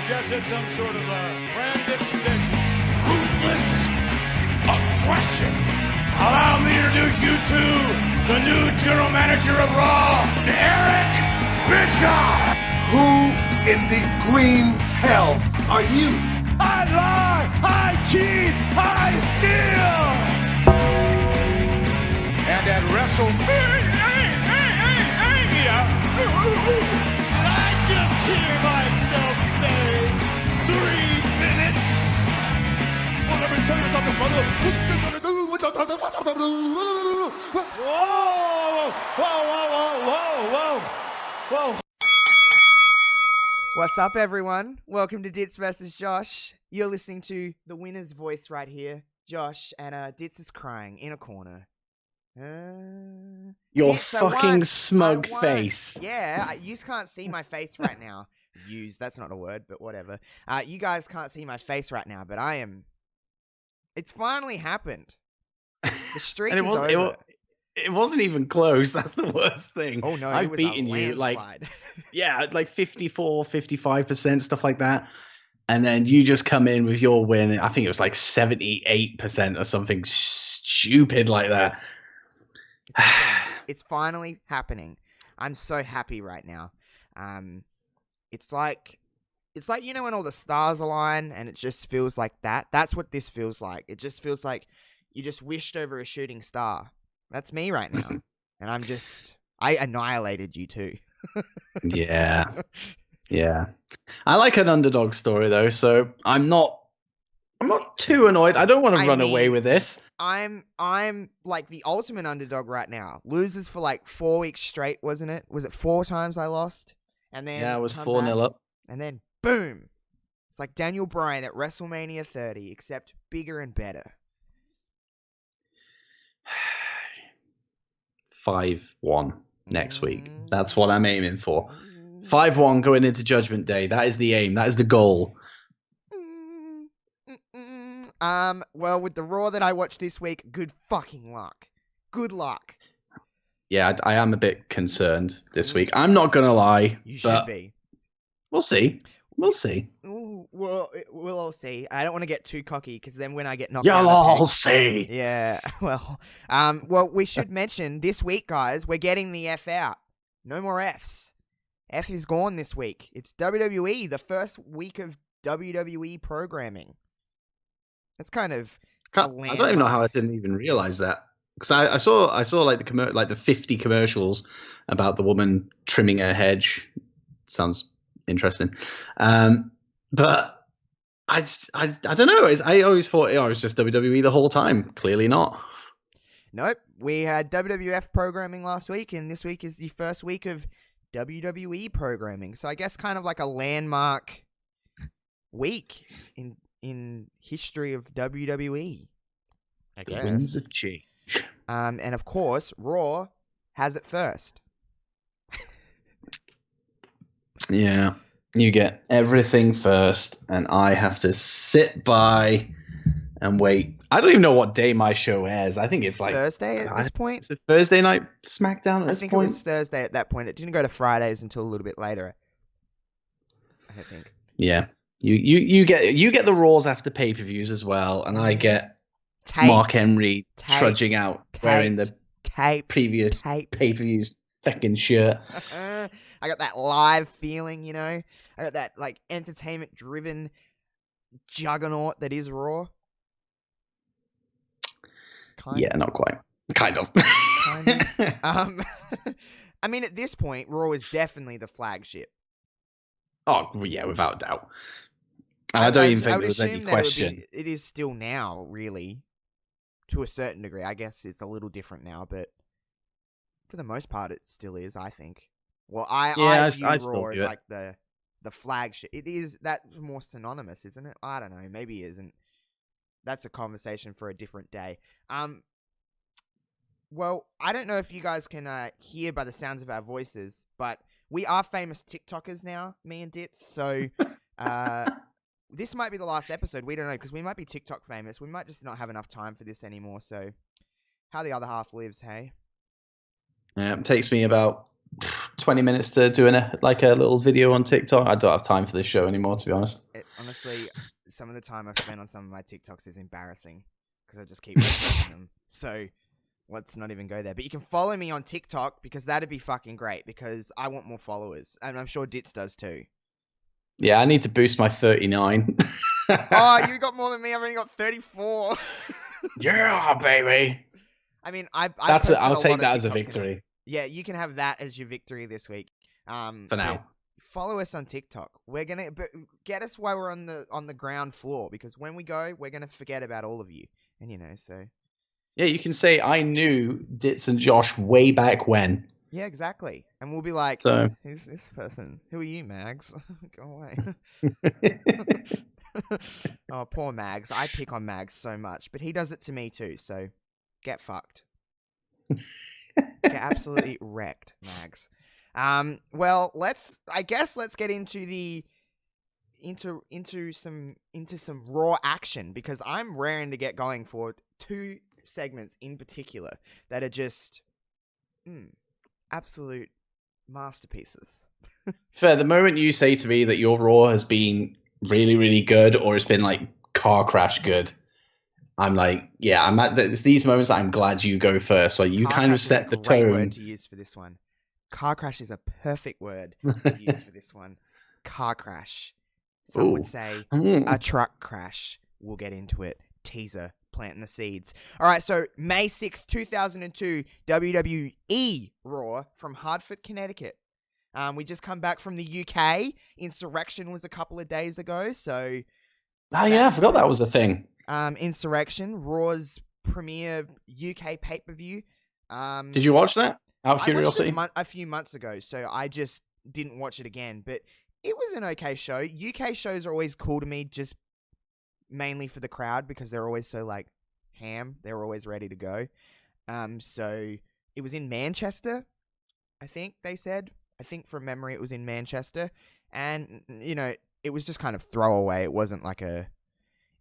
suggested some sort of branded stitch. Ruthless aggression. Allow me to introduce you to the new general manager of Raw, Eric Bischoff. Who in the green hell are you? I lie, I cheat, I steal. And at WrestleMania, I just hear myself say 3 minutes. Well, let me tell you something, brother. Whoa. What's up, everyone? Welcome to Dits versus Josh. You're listening to the winner's voice right here, Josh, and Dits is crying in a corner. Your Dits, fucking smug I won. face. Yeah, you can't see my face right now. That's not a word, but whatever. You guys can't see my face right now, but I am. It's finally happened. The streak And is over. It wasn't even close. That's the worst thing. Oh no, I've beaten you like 54, 55%, stuff like that. And then you just come in with your win. I think it was like 78% or something stupid like that. It's finally happening. I'm so happy right now. It's like when all the stars align and it just feels like that. That's what this feels like. It just feels like you just wished over a shooting star. That's me right now. And I annihilated you too. Yeah. I like an underdog story though, so I'm not too annoyed. I don't want to run away with this. I'm like the ultimate underdog right now. Loses for like 4 weeks straight, wasn't it? Was it 4 times I lost? And then Yeah, it was 4-0 up. And then boom. It's like Daniel Bryan at WrestleMania 30, except bigger and better. 5-1 next week. That's what I'm aiming for. 5-1 going into Judgment Day. That is the aim. That is the goal. Well, with the Raw that I watched this week, good fucking luck. Good luck. Yeah, I am a bit concerned this week. I'm not going to lie. You should be. We'll see. We'll see. Ooh, we'll all see. I don't want to get too cocky because then when I get knocked out, you'll all see. Yeah. Well, we should mention this week, guys, we're getting the F out. No more Fs. F is gone this week. It's WWE, the first week of WWE programming. That's kind of I don't even know how I didn't even realize that. Because I saw like the 50 commercials about the woman trimming her hedge. Sounds interesting. But I don't know. I always thought it was just WWE the whole time. Clearly not. Nope. We had WWF programming last week, and this week is the first week of WWE programming. So I guess kind of like a landmark week in history of WWE. I guess. Winds of change. And of course, Raw has it first. Yeah. You get everything first, and I have to sit by and wait. I don't even know what day my show airs. I think it's like Thursday at this point. It's a Thursday night SmackDown at this point. I think it was Thursday at that point. It didn't go to Fridays until a little bit later. I think. Yeah. You get the Raws after pay-per-views as well, and I get Mark Henry trudging out wearing the previous pay-per-views fucking shirt. I got that live feeling, you know. I got that like entertainment-driven juggernaut that is Raw. Yeah, not quite. Kind of. I mean, at this point, Raw is definitely the flagship. Oh yeah, without doubt. And I don't even think there was any question. It is still now, really, to a certain degree. I guess it's a little different now, but for the most part, it still is. I think. Well, I view Raw as like the flagship. It is. That's more synonymous, isn't it? I don't know. Maybe it isn't. That's a conversation for a different day. Well, I don't know if you guys can hear by the sounds of our voices, but we are famous TikTokers now, me and Dits. So this might be the last episode. We don't know, because we might be TikTok famous. We might just not have enough time for this anymore. So how the other half lives, hey? Yeah, it takes me about 20 minutes to doing a little video on TikTok. I don't have time for this show anymore, to be honest. Honestly, some of the time I've spent on some of my TikToks is embarrassing because I just keep watching them. So let's not even go there. But you can follow me on TikTok because that'd be fucking great because I want more followers. And I'm sure Dits does too. Yeah, I need to boost my 39. Oh, you got more than me. I've only got 34. Yeah, baby. I mean, I'll take that as a victory. Yeah, you can have that as your victory this week. For now. Follow us on TikTok. We're gonna get us while we're on the ground floor because when we go, we're gonna forget about all of you. And so. Yeah, you can say I knew Dits and Josh way back when. Yeah, exactly. And we'll be like, so, who's this person? Who are you, Mags? Go away. Oh, poor Mags. I pick on Mags so much, but he does it to me too. So, get fucked. Get absolutely wrecked, Mags. Well, let's get into some raw action because I'm raring to get going for 2 segments in particular that are just absolute masterpieces. Fair. The moment you say to me that your Raw has been really, really good or it's been like car crash good, I'm like, yeah, it's these moments that I'm glad you go first. So you kind of set the tone. Great word to use for this one. Car crash is a perfect word to use for this one. Car crash. Some would say a truck crash. We'll get into it. Teaser. Planting the seeds. All right, so May 6th, 2002, WWE Raw from Hartford, Connecticut. We just come back from the UK. Insurrection was a couple of days ago, so... Oh, yeah, I forgot that was a thing. Insurrection, Raw's premier UK pay-per-view. Did you watch that, out of curiosity? I watched it a few months ago, so I just didn't watch it again, but it was an okay show. UK shows are always cool to me, just mainly for the crowd because they're always so like ham. They're always ready to go. So it was in Manchester, I think they said. I think from memory it was in Manchester. And, it was just kind of throwaway. It wasn't like it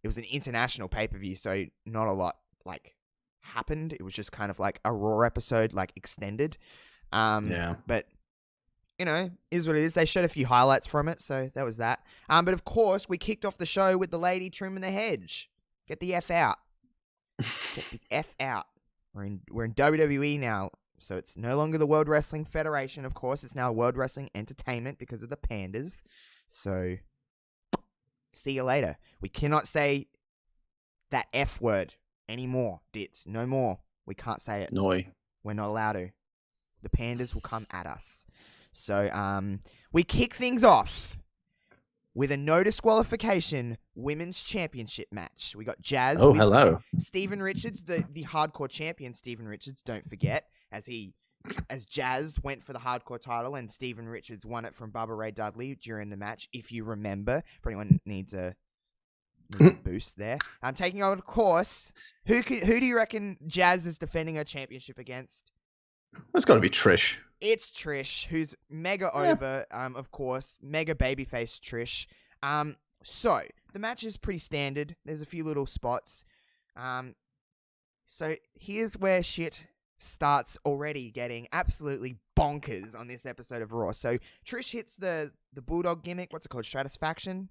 was an international pay-per-view, so not a lot like happened. It was just kind of like a Raw episode, like extended. Yeah. But is what it is. They showed a few highlights from it, so that was that. But of course, we kicked off the show with the lady trimming the hedge. Get the F out. Get the F out. We're in WWE now, so it's no longer the World Wrestling Federation, of course. It's now World Wrestling Entertainment because of the pandas. So, see you later. We cannot say that F word anymore, Dits. No more. We can't say it. No. We're not allowed to. The pandas will come at us. So, we kick things off with a no disqualification women's championship match. We got Jazz. Oh, hello. Steven Richards, the hardcore champion, Steven Richards, don't forget, as Jazz went for the hardcore title and Steven Richards won it from Bubba Ray Dudley during the match, if you remember. For anyone needs a boost there. I'm taking over, of course. Who do you reckon Jazz is defending her championship against? That's got to be Trish. It's Trish, who's mega over, of course. Mega babyface Trish. So, the match is pretty standard. There's a few little spots. So, here's where shit starts already getting absolutely bonkers on this episode of Raw. So, Trish hits the Bulldog gimmick. What's it called? Stratisfaction?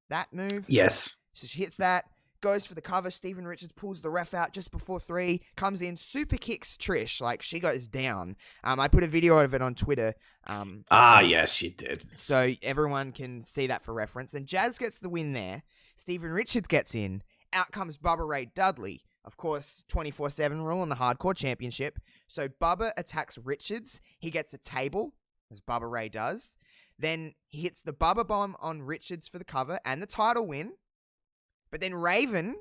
That move? Yes. So, she hits that. Goes for the cover. Steven Richards pulls the ref out just before 3. Comes in, super kicks Trish. Like, she goes down. I put a video of it on Twitter. Yes, she did. So everyone can see that for reference. And Jazz gets the win there. Steven Richards gets in. Out comes Bubba Ray Dudley. Of course, 24/7 rule on the Hardcore Championship. So Bubba attacks Richards. He gets a table, as Bubba Ray does. Then he hits the Bubba Bomb on Richards for the cover and the title win. But then Raven,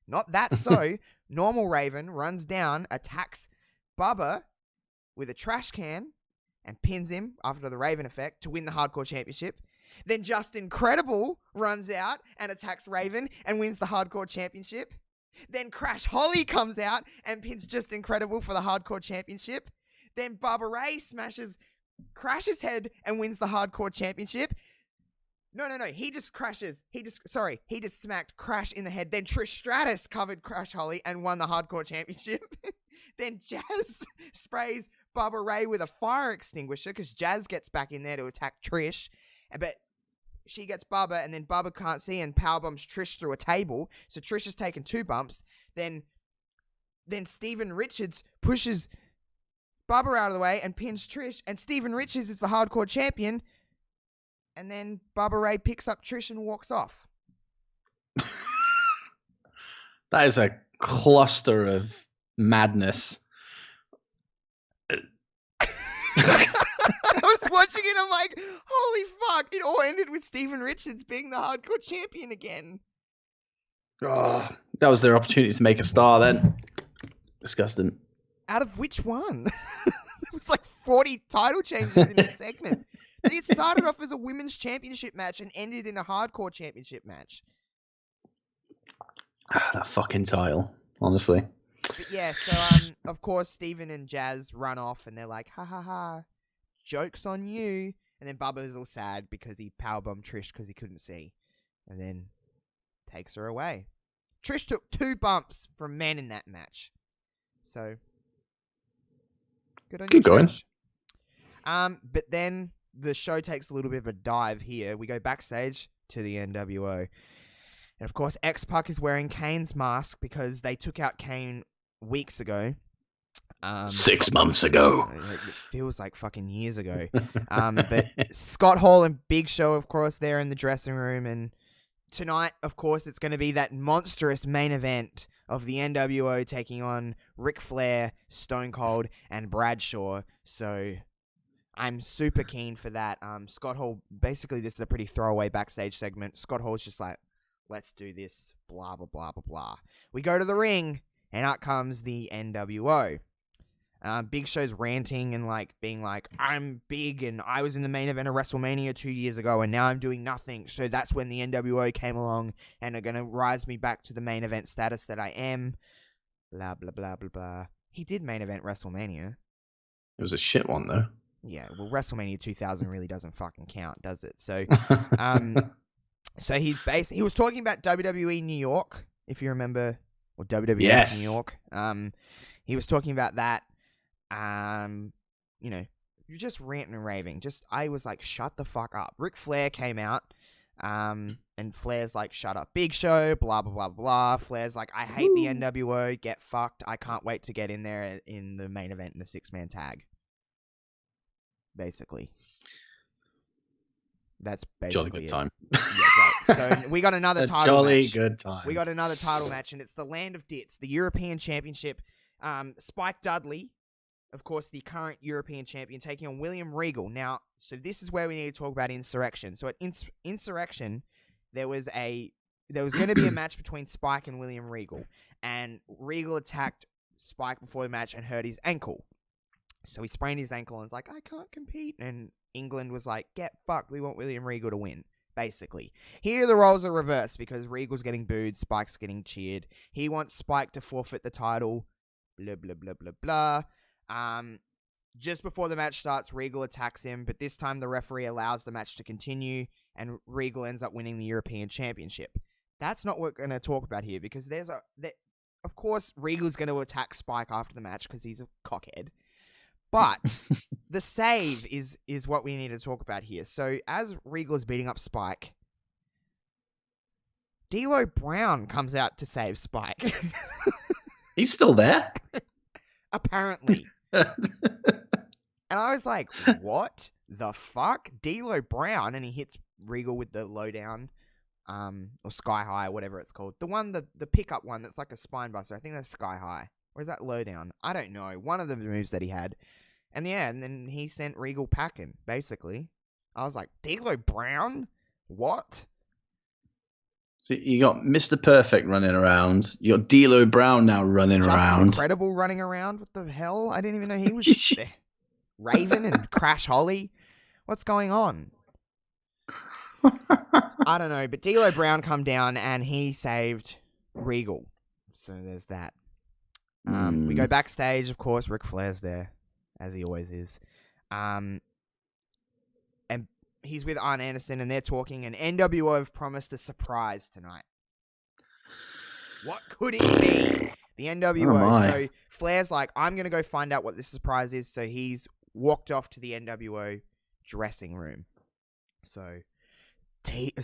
not that so, normal Raven runs down, attacks Bubba with a trash can and pins him after the Raven effect to win the Hardcore Championship. Then Just Incredible runs out and attacks Raven and wins the Hardcore Championship. Then Crash Holly comes out and pins Just Incredible for the Hardcore Championship. Then Bubba Ray smashes Crash's head and wins the Hardcore Championship. No. He just smacked Crash in the head. Then Trish Stratus covered Crash Holly and won the Hardcore Championship. Then Jazz sprays Bubba Ray with a fire extinguisher because Jazz gets back in there to attack Trish, but she gets Bubba, and then Bubba can't see and powerbombs Trish through a table. So Trish has taken 2 bumps. Then Steven Richards pushes Bubba out of the way and pins Trish, and Steven Richards is the hardcore champion. And then Bubba Ray picks up Trish and walks off. That is a cluster of madness. I was watching it, I'm like, holy fuck, it all ended with Steven Richards being the hardcore champion again. Oh, that was their opportunity to make a star then. Disgusting. Out of which one? It was like 40 title changes in this segment. It started off as a women's championship match and ended in a hardcore championship match. That fucking title, honestly. But yeah, so of course Steven and Jazz run off and they're like, ha ha ha, joke's on you. And then Bubba's all sad because he powerbombed Trish because he couldn't see. And then takes her away. Trish took 2 bumps from men in that match. So good on you, going. Trish. But then the show takes a little bit of a dive here. We go backstage to the NWO. And of course, X-Pac is wearing Kane's mask because they took out Kane weeks ago. 6 months ago. It feels like fucking years ago. But Scott Hall and Big Show, of course, they're in the dressing room. And tonight, of course, it's going to be that monstrous main event of the NWO taking on Ric Flair, Stone Cold, and Bradshaw. So I'm super keen for that. Scott Hall, basically, this is a pretty throwaway backstage segment. Scott Hall's just like, let's do this, blah, blah, blah, blah, blah. We go to the ring, and out comes the NWO. Big Show's ranting and being like, I'm big and I was in the main event of WrestleMania 2 years ago and now I'm doing nothing. So that's when the NWO came along and are going to rise me back to the main event status that I am. Blah, blah, blah, blah, blah. He did main event WrestleMania. It was a shit one, though. Yeah, well, WrestleMania 2000 really doesn't fucking count, does it? So, so he was talking about WWE New York, if you remember, or WWE New York. He was talking about that. You know, you're just ranting and raving. I was like, shut the fuck up. Ric Flair came out, and Flair's like, shut up, Big Show, blah, blah, blah, blah. Flair's like, I hate the NWO, get fucked. I can't wait to get in there in the main event in the 6-man tag. Basically. That's basically jolly good it. time. Yeah, great. So we got another title jolly match. good time. We got another title match, and it's the Land of Dits, the European Championship. Spike Dudley, of course, the current European champion, taking on William Regal. Now, so this is where we need to talk about Insurrection. So at Insurrection, there was going to be a match between Spike and William Regal, and Regal attacked Spike before the match and hurt his ankle. So he sprained his ankle and was like, I can't compete. And England was like, get fucked. We want William Regal to win, basically. Here the roles are reversed because Regal's getting booed, Spike's getting cheered. He wants Spike to forfeit the title. Blah, blah, blah, blah, blah. Just before the match starts, Regal attacks him, but this time the referee allows the match to continue, and Regal ends up winning the European Championship. That's not what we're going to talk about here, because of course, Regal's going to attack Spike after the match because he's a cockhead. But the save is what we need to talk about here. So as Regal is beating up Spike, D'Lo Brown comes out to save Spike. He's still there? Apparently. And I was like, what the fuck? D'Lo Brown, and he hits Regal with the lowdown, or Sky High, whatever it's called. The pickup one that's like a spine buster. I think that's Sky High. Or is that lowdown? I don't know. One of the moves that he had. And yeah, and then he sent Regal packing, basically. I was like, D'Lo Brown? What? So you got Mr. Perfect running around. You got D'Lo Brown now running Justin around. Incredible running around. What the hell? I didn't even know he was there. Raven and Crash Holly. What's going on? I don't know, but D'Lo Brown come down and he saved Regal. So there's that. We go backstage, of course. Ric Flair's there, as he always is. And he's with Arn Anderson, and they're talking, and NWO have promised a surprise tonight. What could it be? The NWO. Oh my. So Flair's like, I'm going to go find out what this surprise is. So he's walked off to the NWO dressing room. So, teaser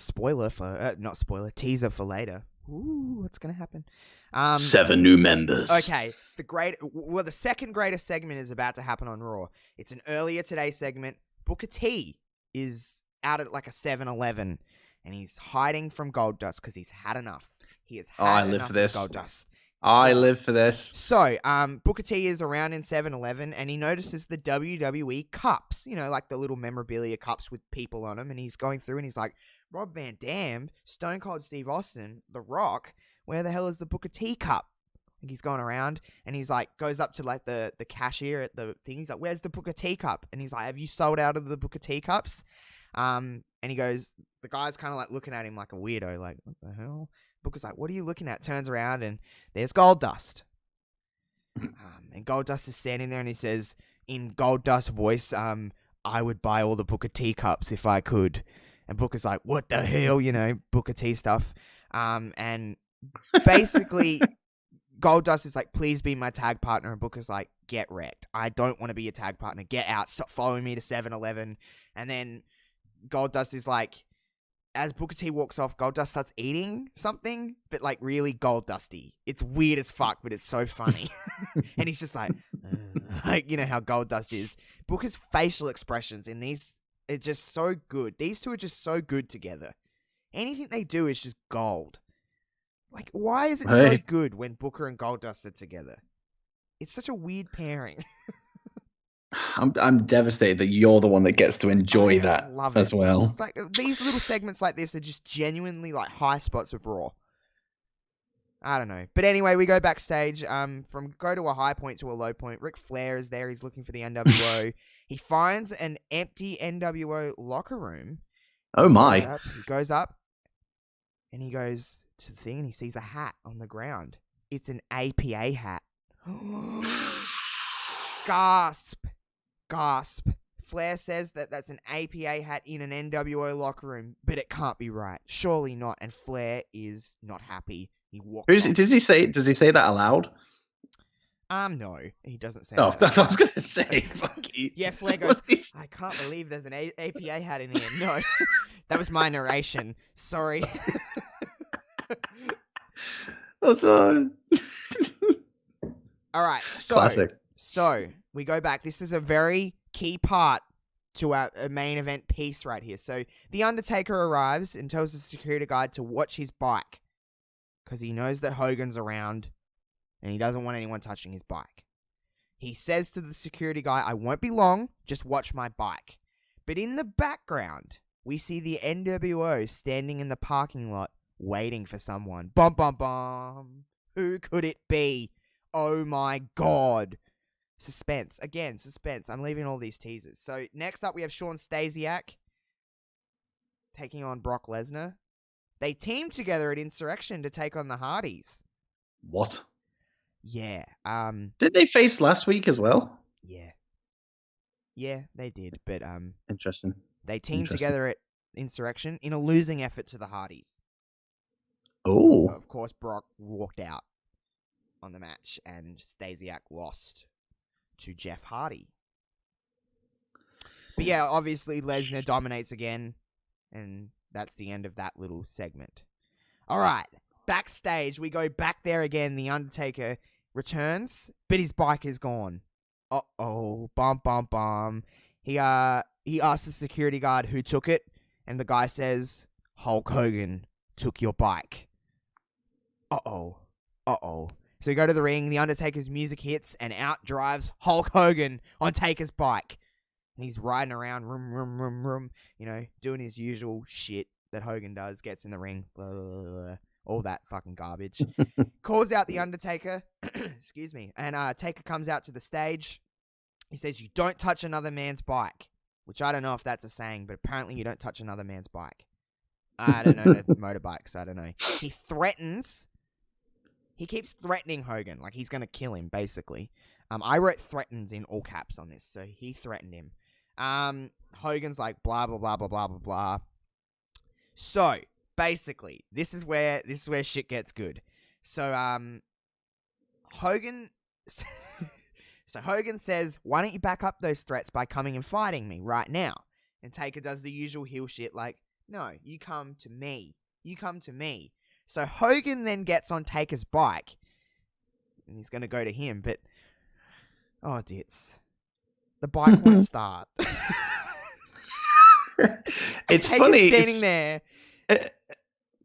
for later. Ooh, what's going to happen? 7 new members. Okay, the second greatest segment is about to happen on Raw. It's an earlier today segment. Booker T is out at like a 7-Eleven, and he's hiding from Goldust because he's had enough. He has had enough of Goldust. I live for this. So, Booker T is around in 7-Eleven, and he notices the WWE cups, like the little memorabilia cups with people on them, and he's going through, and he's like, Rob Van Dam, Stone Cold Steve Austin, The Rock, where the hell is the Booker T cup? And he's going around, and he's like, goes up to like the cashier at the thing. He's like, where's the Booker T cup? And he's like, have you sold out of the Booker T cups? And he goes, the guy's kind of like looking at him like a weirdo, like, what the hell? Booker's like, what are you looking at? Turns around, and there's Goldust. And Goldust is standing there, and he says, in Goldust voice, I would buy all the Booker T cups if I could. And Booker's like, what the hell, Booker T stuff. And basically, Goldust is like, please be my tag partner. And Booker's like, get wrecked. I don't want to be your tag partner. Get out. Stop following me to 7-Eleven. And then Goldust is like, as Booker T walks off, Goldust starts eating something, but like really Goldusty. It's weird as fuck, but it's so funny. And he's just like how Goldust is. Booker's facial expressions in these are just so good. These two are just so good together. Anything they do is just gold. Like, why is it so good when Booker and Goldust are together? It's such a weird pairing. I'm devastated that you're the one that gets to enjoy that as well. It's like, these little segments like this are just genuinely like high spots of Raw. I don't know. But anyway, we go backstage. Go to a high point to a low point. Ric Flair is there. He's looking for the NWO. He finds an empty NWO locker room. Oh my. He goes up and he goes to the thing and he sees a hat on the ground. It's an APA hat. Gasp. Flair says that that's an APA hat in an NWO locker room, but it can't be right. Surely not. And Flair is not happy. He walks. Does he say that aloud? No, he doesn't say that. that. That's what I was gonna say. Yeah, Flair goes, I can't believe there's an APA hat in here. No, that was my narration. Sorry. Oh, sorry. All right. Classic. So we go back. This is a very key part to our main event piece right here. So the Undertaker arrives and tells the security guard to watch his bike because he knows that Hogan's around and he doesn't want anyone touching his bike. He says to the security guy, I won't be long, just watch my bike. But in the background, we see the NWO standing in the parking lot waiting for someone. Bum, bum, bum. Who could it be? Oh my God. Suspense. Again, suspense. I'm leaving all these teasers. So next up, we have Shawn Stasiak taking on Brock Lesnar. They teamed together at Insurrection to take on the Hardys. What? Yeah. Did they face last week as well? Yeah. Yeah, they did. But interesting. They teamed together at Insurrection in a losing effort to the Hardys. Oh. Of course, Brock walked out on the match, and Stasiak lost to Jeff Hardy. But yeah, obviously Lesnar dominates again, and that's the end of that little segment. All right, backstage, we go back there again. The Undertaker returns, but his bike is gone. Uh-oh, bum, bum, bum. He asks the security guard who took it, and the guy says, Hulk Hogan took your bike. Uh-oh. So we go to the ring, the Undertaker's music hits, and out drives Hulk Hogan on Taker's bike. And he's riding around, room, doing his usual shit that Hogan does, gets in the ring, blah, blah, blah, blah, all that fucking garbage. Calls out the Undertaker, excuse me, and Taker comes out to the stage. He says, you don't touch another man's bike, which I don't know if that's a saying, but apparently you don't touch another man's bike. I don't know the motorbikes, I don't know. He keeps threatening Hogan, like he's going to kill him, basically. I wrote threatens in all caps on this, so he threatened him. Hogan's like, blah, blah, blah, blah, blah, blah, blah. So, basically, this is where shit gets good. So Hogan says, "Why don't you back up those threats by coming and fighting me right now?" And Taker does the usual heel shit like, "No, you come to me. You come to me." So Hogan then gets on Taker's bike, and he's going to go to him, but oh, Dits, the bike won't start. It's Taker's funny. standing there.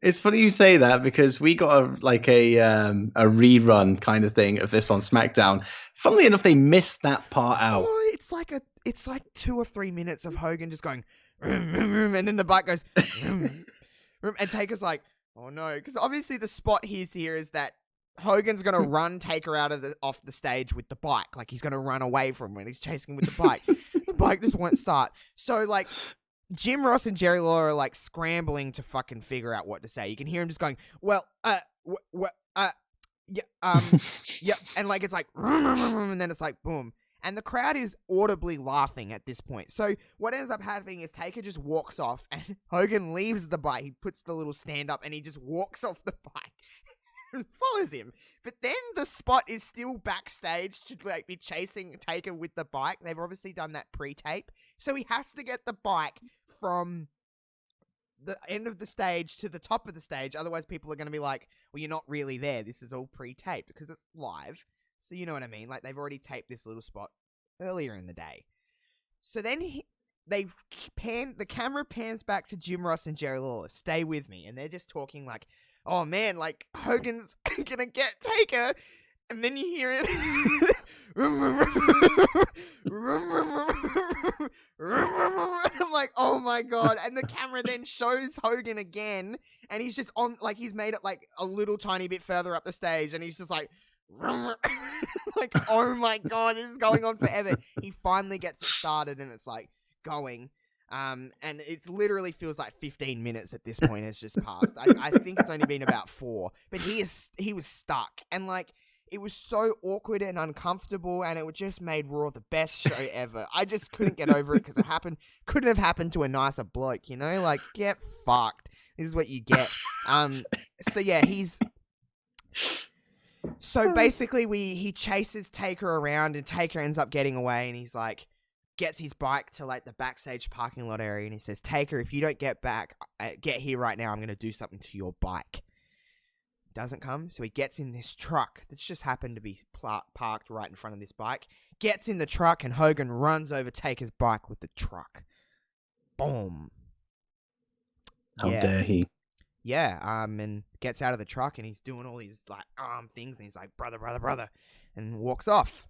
It's funny you say that because we got a rerun kind of thing of this on SmackDown. Funnily enough, they missed that part out. Oh, it's like 2 or 3 minutes of Hogan just going, and then the bike goes, and Taker's like, oh no, because obviously the spot here is that Hogan's gonna run Taker off the stage with the bike, like he's gonna run away from him. He's chasing him with the bike. The bike just won't start. So like, Jim Ross and Jerry Lawler are like scrambling to fucking figure out what to say. You can hear him just going, well, yeah, and like it's like, and then it's like, boom. And the crowd is audibly laughing at this point. So what ends up happening is Taker just walks off and Hogan leaves the bike. He puts the little stand up and he just walks off the bike and follows him. But then the spot is still backstage to like be chasing Taker with the bike. They've obviously done that pre-tape. So he has to get the bike from the end of the stage to the top of the stage. Otherwise people are going to be like, well, you're not really there. This is all pre-taped because it's live. So you know what I mean? Like, they've already taped this little spot earlier in the day. So then the camera pans back to Jim Ross and Jerry Lawler. Stay with me. And they're just talking like, oh man, like Hogan's gonna get Taker. And then you hear it. I'm like, oh my God. And the camera then shows Hogan again. And he's just on, like, he's made it like a little tiny bit further up the stage. And he's just like, like, oh my God, this is going on forever. He finally gets it started and it's like going. And it literally feels like 15 minutes at this point has just passed. I think it's only been about 4, but he was stuck. And like, it was so awkward and uncomfortable, and it just made Raw the best show ever. I just couldn't get over it because couldn't have happened to a nicer bloke, you know? Like, get fucked. This is what you get. So yeah, So basically, he chases Taker around, and Taker ends up getting away, and he's like, gets his bike to like the backstage parking lot area, and he says, Taker, if you don't get here right now, I'm going to do something to your bike. Doesn't come, so he gets in this truck that's just happened to be parked right in front of this bike, gets in the truck, and Hogan runs over Taker's bike with the truck. Boom. How dare he? Yeah, and gets out of the truck, and he's doing all these like arm things, and he's like, brother, and walks off.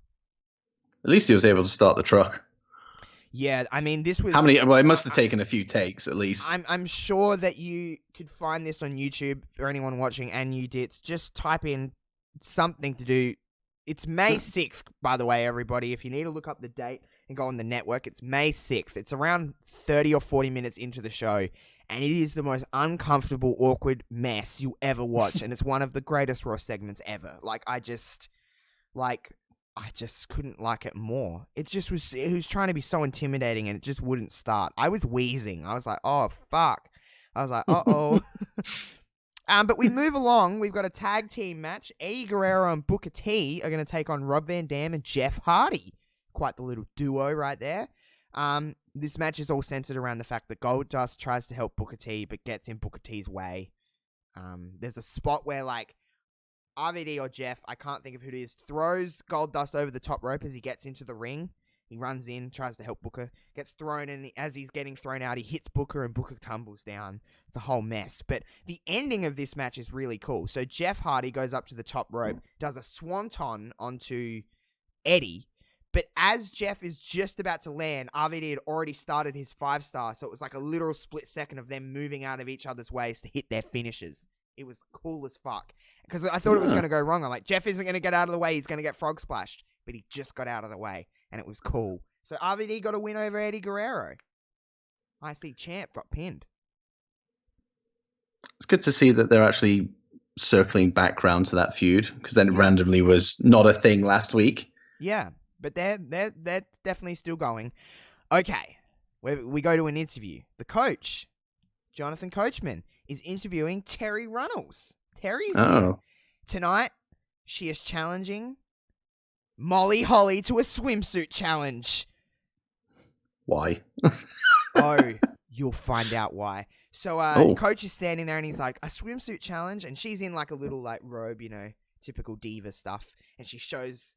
At least he was able to start the truck. Yeah, I mean, this was... Well, it must have taken a few takes, at least. I'm sure that you could find this on YouTube for anyone watching, and you did. Just type in something to do. It's May 6th, by the way, everybody. If you need to look up the date and go on the network, it's May 6th. It's around 30 or 40 minutes into the show, and it is the most uncomfortable, awkward mess you ever watch, and it's one of the greatest Raw segments ever. I just couldn't like it more. It was trying to be so intimidating, and it just wouldn't start. I was wheezing. I was like, oh, fuck. I was like, uh-oh. But we move along. We've got a tag team match. Eddie Guerrero and Booker T are going to take on Rob Van Dam and Jeff Hardy. Quite the little duo right there. This match is all centered around the fact that Goldust tries to help Booker T, but gets in Booker T's way. There's a spot where, RVD or Jeff, I can't think of who it is, throws Goldust over the top rope as he gets into the ring. He runs in, tries to help Booker, gets thrown, and as he's getting thrown out, he hits Booker, and Booker tumbles down. It's a whole mess. But the ending of this match is really cool. So Jeff Hardy goes up to the top rope, does a swanton onto Eddie, but as Jeff is just about to land, RVD had already started his 5-star, so it was like a literal split second of them moving out of each other's ways to hit their finishes. It was cool as fuck. Because I thought it was going to go wrong. I'm like, Jeff isn't going to get out of the way. He's going to get frog splashed. But he just got out of the way. And it was cool. So RVD got a win over Eddie Guerrero. IC champ got pinned. It's good to see that they're actually circling back round to that feud. Because then it randomly was not a thing last week. Yeah. But they're definitely still going. Okay. We go to an interview. The coach, Jonathan Coachman, is interviewing Terry Runnels. Terry's here. Tonight, she is challenging Molly Holly to a swimsuit challenge. Why? Oh, you'll find out why. So, Coach is standing there and he's like, a swimsuit challenge? And she's in like a little like robe, you know, typical diva stuff. And she shows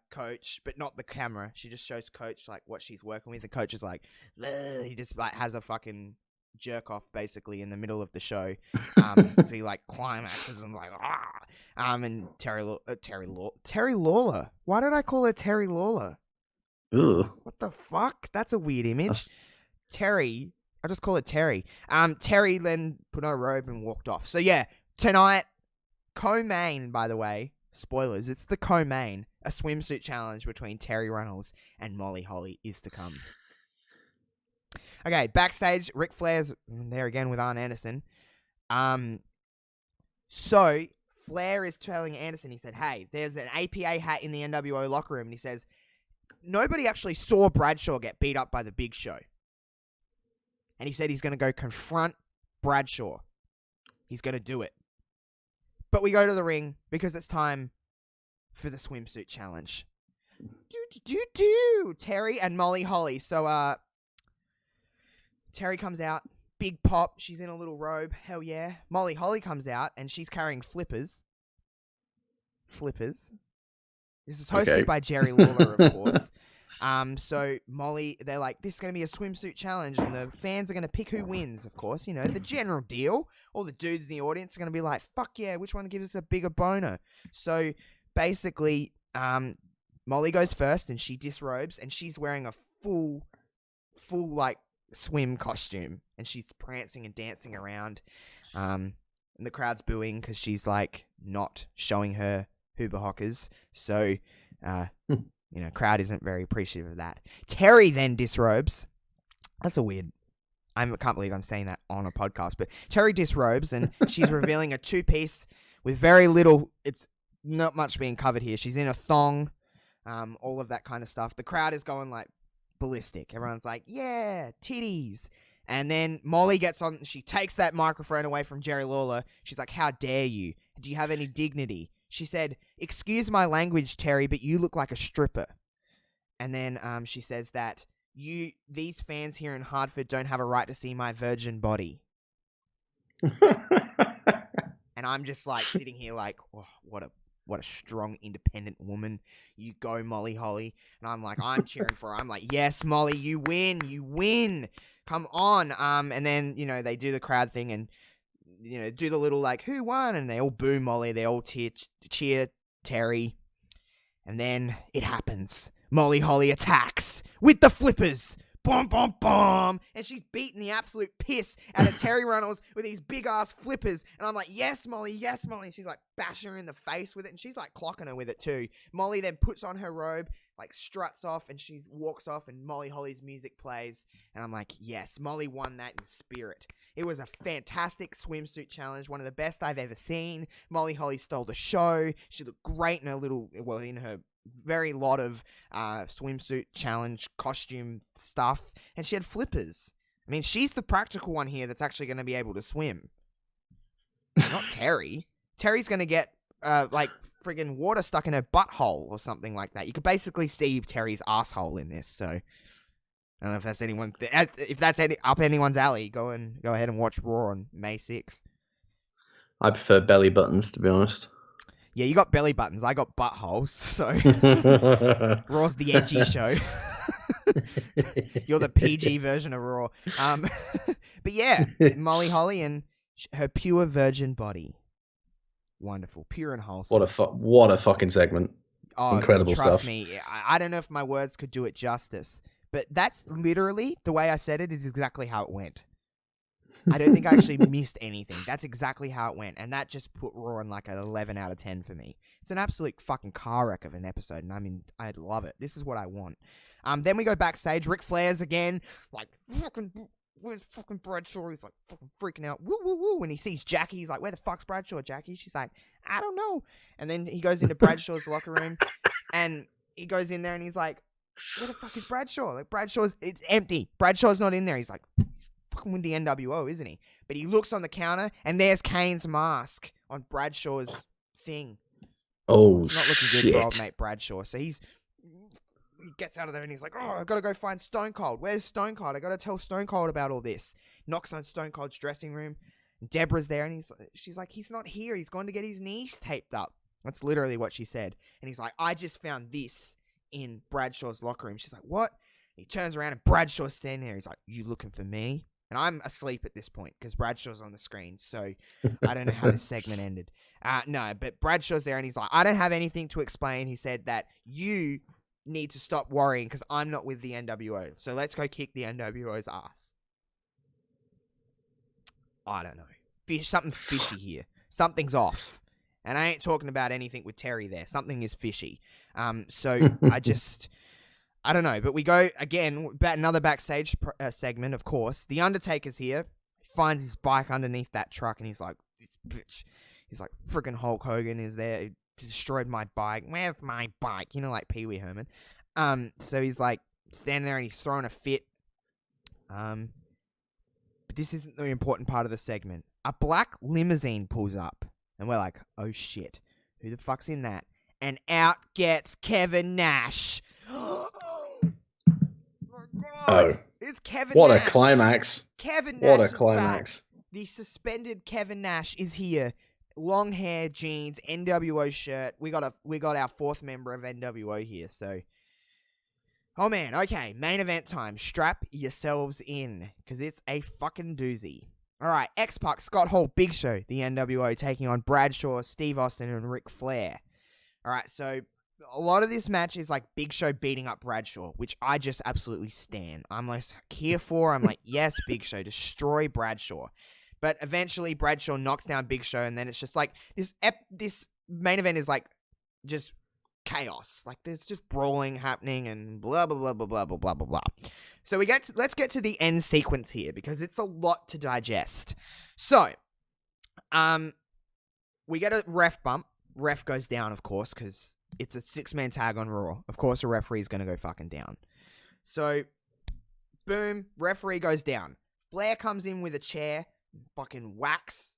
Coach, but not the camera. She just shows Coach like what she's working with. The Coach is like, "Ugh." He just like has a fucking jerk off basically in the middle of the show. So he like climaxes and like, ah. And Terry Lawler. Why did I call her Terry Lawler? Ooh. What the fuck? That's a weird image. That's... Terry. I just call it Terry. Terry then put on a robe and walked off. So yeah, tonight, co-main, by the way, spoilers, it's the co-main, a swimsuit challenge between Terry Runnels and Molly Holly is to come. Okay, backstage, Ric Flair's there again with Arn Anderson. So Flair is telling Anderson, he said, hey, there's an APA hat in the NWO locker room. And he says, nobody actually saw Bradshaw get beat up by the Big Show. And he said he's going to go confront Bradshaw. He's going to do it. But we go to the ring because it's time for the swimsuit challenge. Terry and Molly Holly. So, Terry comes out, big pop. She's in a little robe. Hell yeah. Molly Holly comes out and she's carrying flippers. This is hosted by Jerry Lawler, of course. So Molly, they're like, this is going to be a swimsuit challenge and the fans are going to pick who wins, of course. You know, the general deal. All the dudes in the audience are going to be like, fuck yeah, which one gives us a bigger boner? So basically, Molly goes first and she disrobes and she's wearing a full like swim costume and she's prancing and dancing around. And the crowd's booing because she's like not showing her hooba hockers. So, you know, crowd isn't very appreciative of that. Terry then disrobes. That's a weird... I can't believe I'm saying that on a podcast, but Terry disrobes and she's revealing a two-piece with very little... It's not much being covered here. She's in a thong, all of that kind of stuff. The crowd is going like ballistic. Everyone's like, yeah, titties. And then Molly gets on... She takes that microphone away from Jerry Lawler. She's like, how dare you? Do you have any dignity? She said, excuse my language, Terry, but you look like a stripper. And then she says that these fans here in Hartford don't have a right to see my virgin body. And I'm just like sitting here like, oh, what a strong, independent woman. You go, Molly Holly. And I'm like, I'm cheering for her. I'm like, yes, Molly, you win. Come on. And then, you know, they do the crowd thing and, you know, do the little like, who won? And they all boo Molly. They all cheer Terry. And then it happens. Molly Holly attacks with the flippers. Boom, boom, boom. And she's beating the absolute piss out of Terry Runnels with these big ass flippers. And I'm like, yes, Molly, yes, Molly. And she's like bashing her in the face with it. And she's like clocking her with it too. Molly then puts on her robe, like struts off and she walks off and Molly Holly's music plays. And I'm like, yes, Molly won that in spirit. It was a fantastic swimsuit challenge, one of the best I've ever seen. Molly Holly stole the show. She looked great in her very lot of swimsuit challenge costume stuff. And she had flippers. I mean, she's the practical one here that's actually going to be able to swim. Not Terry. Terry's going to get, like, friggin' water stuck in her butthole or something like that. You could basically see Terry's asshole in this, so... I don't know if that's up anyone's alley. Go ahead and watch Raw on May 6th. I prefer belly buttons, to be honest. Yeah, you got belly buttons. I got buttholes. So Raw's the edgy show. You're the PG version of Raw. But yeah, Molly Holly and her pure virgin body. Wonderful, pure and wholesome. What a fucking segment. Oh, incredible stuff. Trust me, I don't know if my words could do it justice. But that's literally, the way I said it is exactly how it went. I don't think I actually missed anything. That's exactly how it went. And that just put Raw in like an 11 out of 10 for me. It's an absolute fucking car wreck of an episode. And I mean, I love it. This is what I want. Then we go backstage. Ric Flair's again, like, where's fucking Bradshaw? He's like fucking freaking out. Woo, woo, woo. When he sees Jackie, he's like, where the fuck's Bradshaw, Jackie? She's like, I don't know. And then he goes into Bradshaw's locker room. And he goes in there and he's like, where the fuck is Bradshaw? Like, it's empty. Bradshaw's not in there. He's like, he's fucking with the NWO, isn't he? But he looks on the counter, and there's Kane's mask on Bradshaw's thing. Oh, It's not looking good for old mate Bradshaw. So he gets out of there and he's like, oh, I got to go find Stone Cold. Where's Stone Cold? I got to tell Stone Cold about all this. Knocks on Stone Cold's dressing room. Deborah's there and she's like, he's not here. He's gone to get his knees taped up. That's literally what she said. And he's like, I just found this in Bradshaw's locker room. She's like, what? He turns around and Bradshaw's standing there. He's like, you looking for me? And I'm asleep at this point because Bradshaw's on the screen. So I don't know how this segment ended. No, but Bradshaw's there and he's like, I don't have anything to explain. He said that you need to stop worrying because I'm not with the NWO. So let's go kick the NWO's ass. I don't know. Something fishy here. Something's off. And I ain't talking about anything with Terry there. Something is fishy. So I don't know, but we go again, another backstage segment, of course. The Undertaker's here, finds his bike underneath that truck, and he's like, this bitch. He's like, freaking Hulk Hogan is there, he destroyed my bike. Where's my bike? You know, like Pee Wee Herman. So he's like, standing there and he's throwing a fit. But this isn't the important part of the segment. A black limousine pulls up, and we're like, oh shit, who the fuck's in that? And out gets Kevin Nash. Oh, it's Kevin what Nash. A climax. Kevin Nash. What a climax. Back. The suspended Kevin Nash is here. Long hair, jeans, NWO shirt. We got our fourth member of NWO here, so. Oh man, okay, main event time. Strap yourselves in, because it's a fucking doozy. Alright, X-Pac, Scott Hall, Big Show, the NWO, taking on Bradshaw, Steve Austin, and Ric Flair. Alright, so a lot of this match is like Big Show beating up Bradshaw, which I just absolutely stan. I'm like here for. I'm like, yes, Big Show, destroy Bradshaw. But eventually Bradshaw knocks down Big Show, and then it's just like this main event is like just chaos. Like there's just brawling happening and blah blah blah blah blah blah blah blah blah. So let's get to the end sequence here because it's a lot to digest. So, we get a ref bump. Ref goes down, of course, because it's a 6-man tag on Raw. Of course, a referee is going to go fucking down. So, boom, referee goes down. Flair comes in with a chair, fucking whacks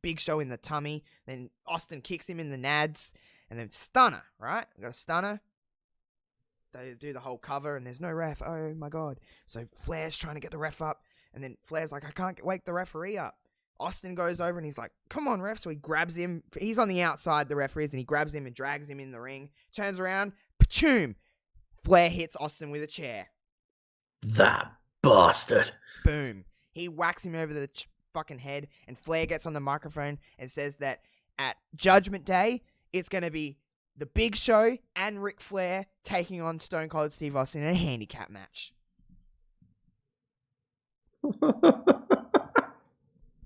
Big Show in the tummy. Then Austin kicks him in the nads. And then stunner, right? Got a stunner. They do the whole cover, and there's no ref. Oh, my God. So Flair's trying to get the ref up. And then Flair's like, I can't wake the referee up. Austin goes over and he's like, come on, ref. So he grabs him. He's on the outside, the ref is, and he grabs him and drags him in the ring. Turns around, pachoom. Flair hits Austin with a chair. That bastard. Boom. He whacks him over the fucking head, and Flair gets on the microphone and says that at Judgment Day, it's going to be the Big Show and Ric Flair taking on Stone Cold Steve Austin in a handicap match.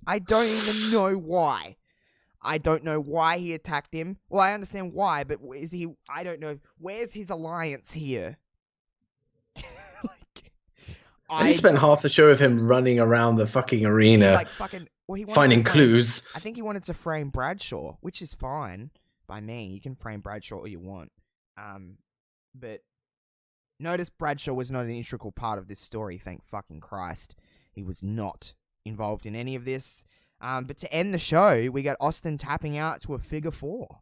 I don't even know why. I don't know why he attacked him. Well, I understand why, but I don't know. Where's his alliance here? I spent half the show of him running around the fucking arena, like fucking, finding clues. I think he wanted to frame Bradshaw, which is fine by me. You can frame Bradshaw all you want. But notice Bradshaw was not an integral part of this story, thank fucking Christ. He was not involved in any of this. But to end the show, we got Austin tapping out to a figure 4.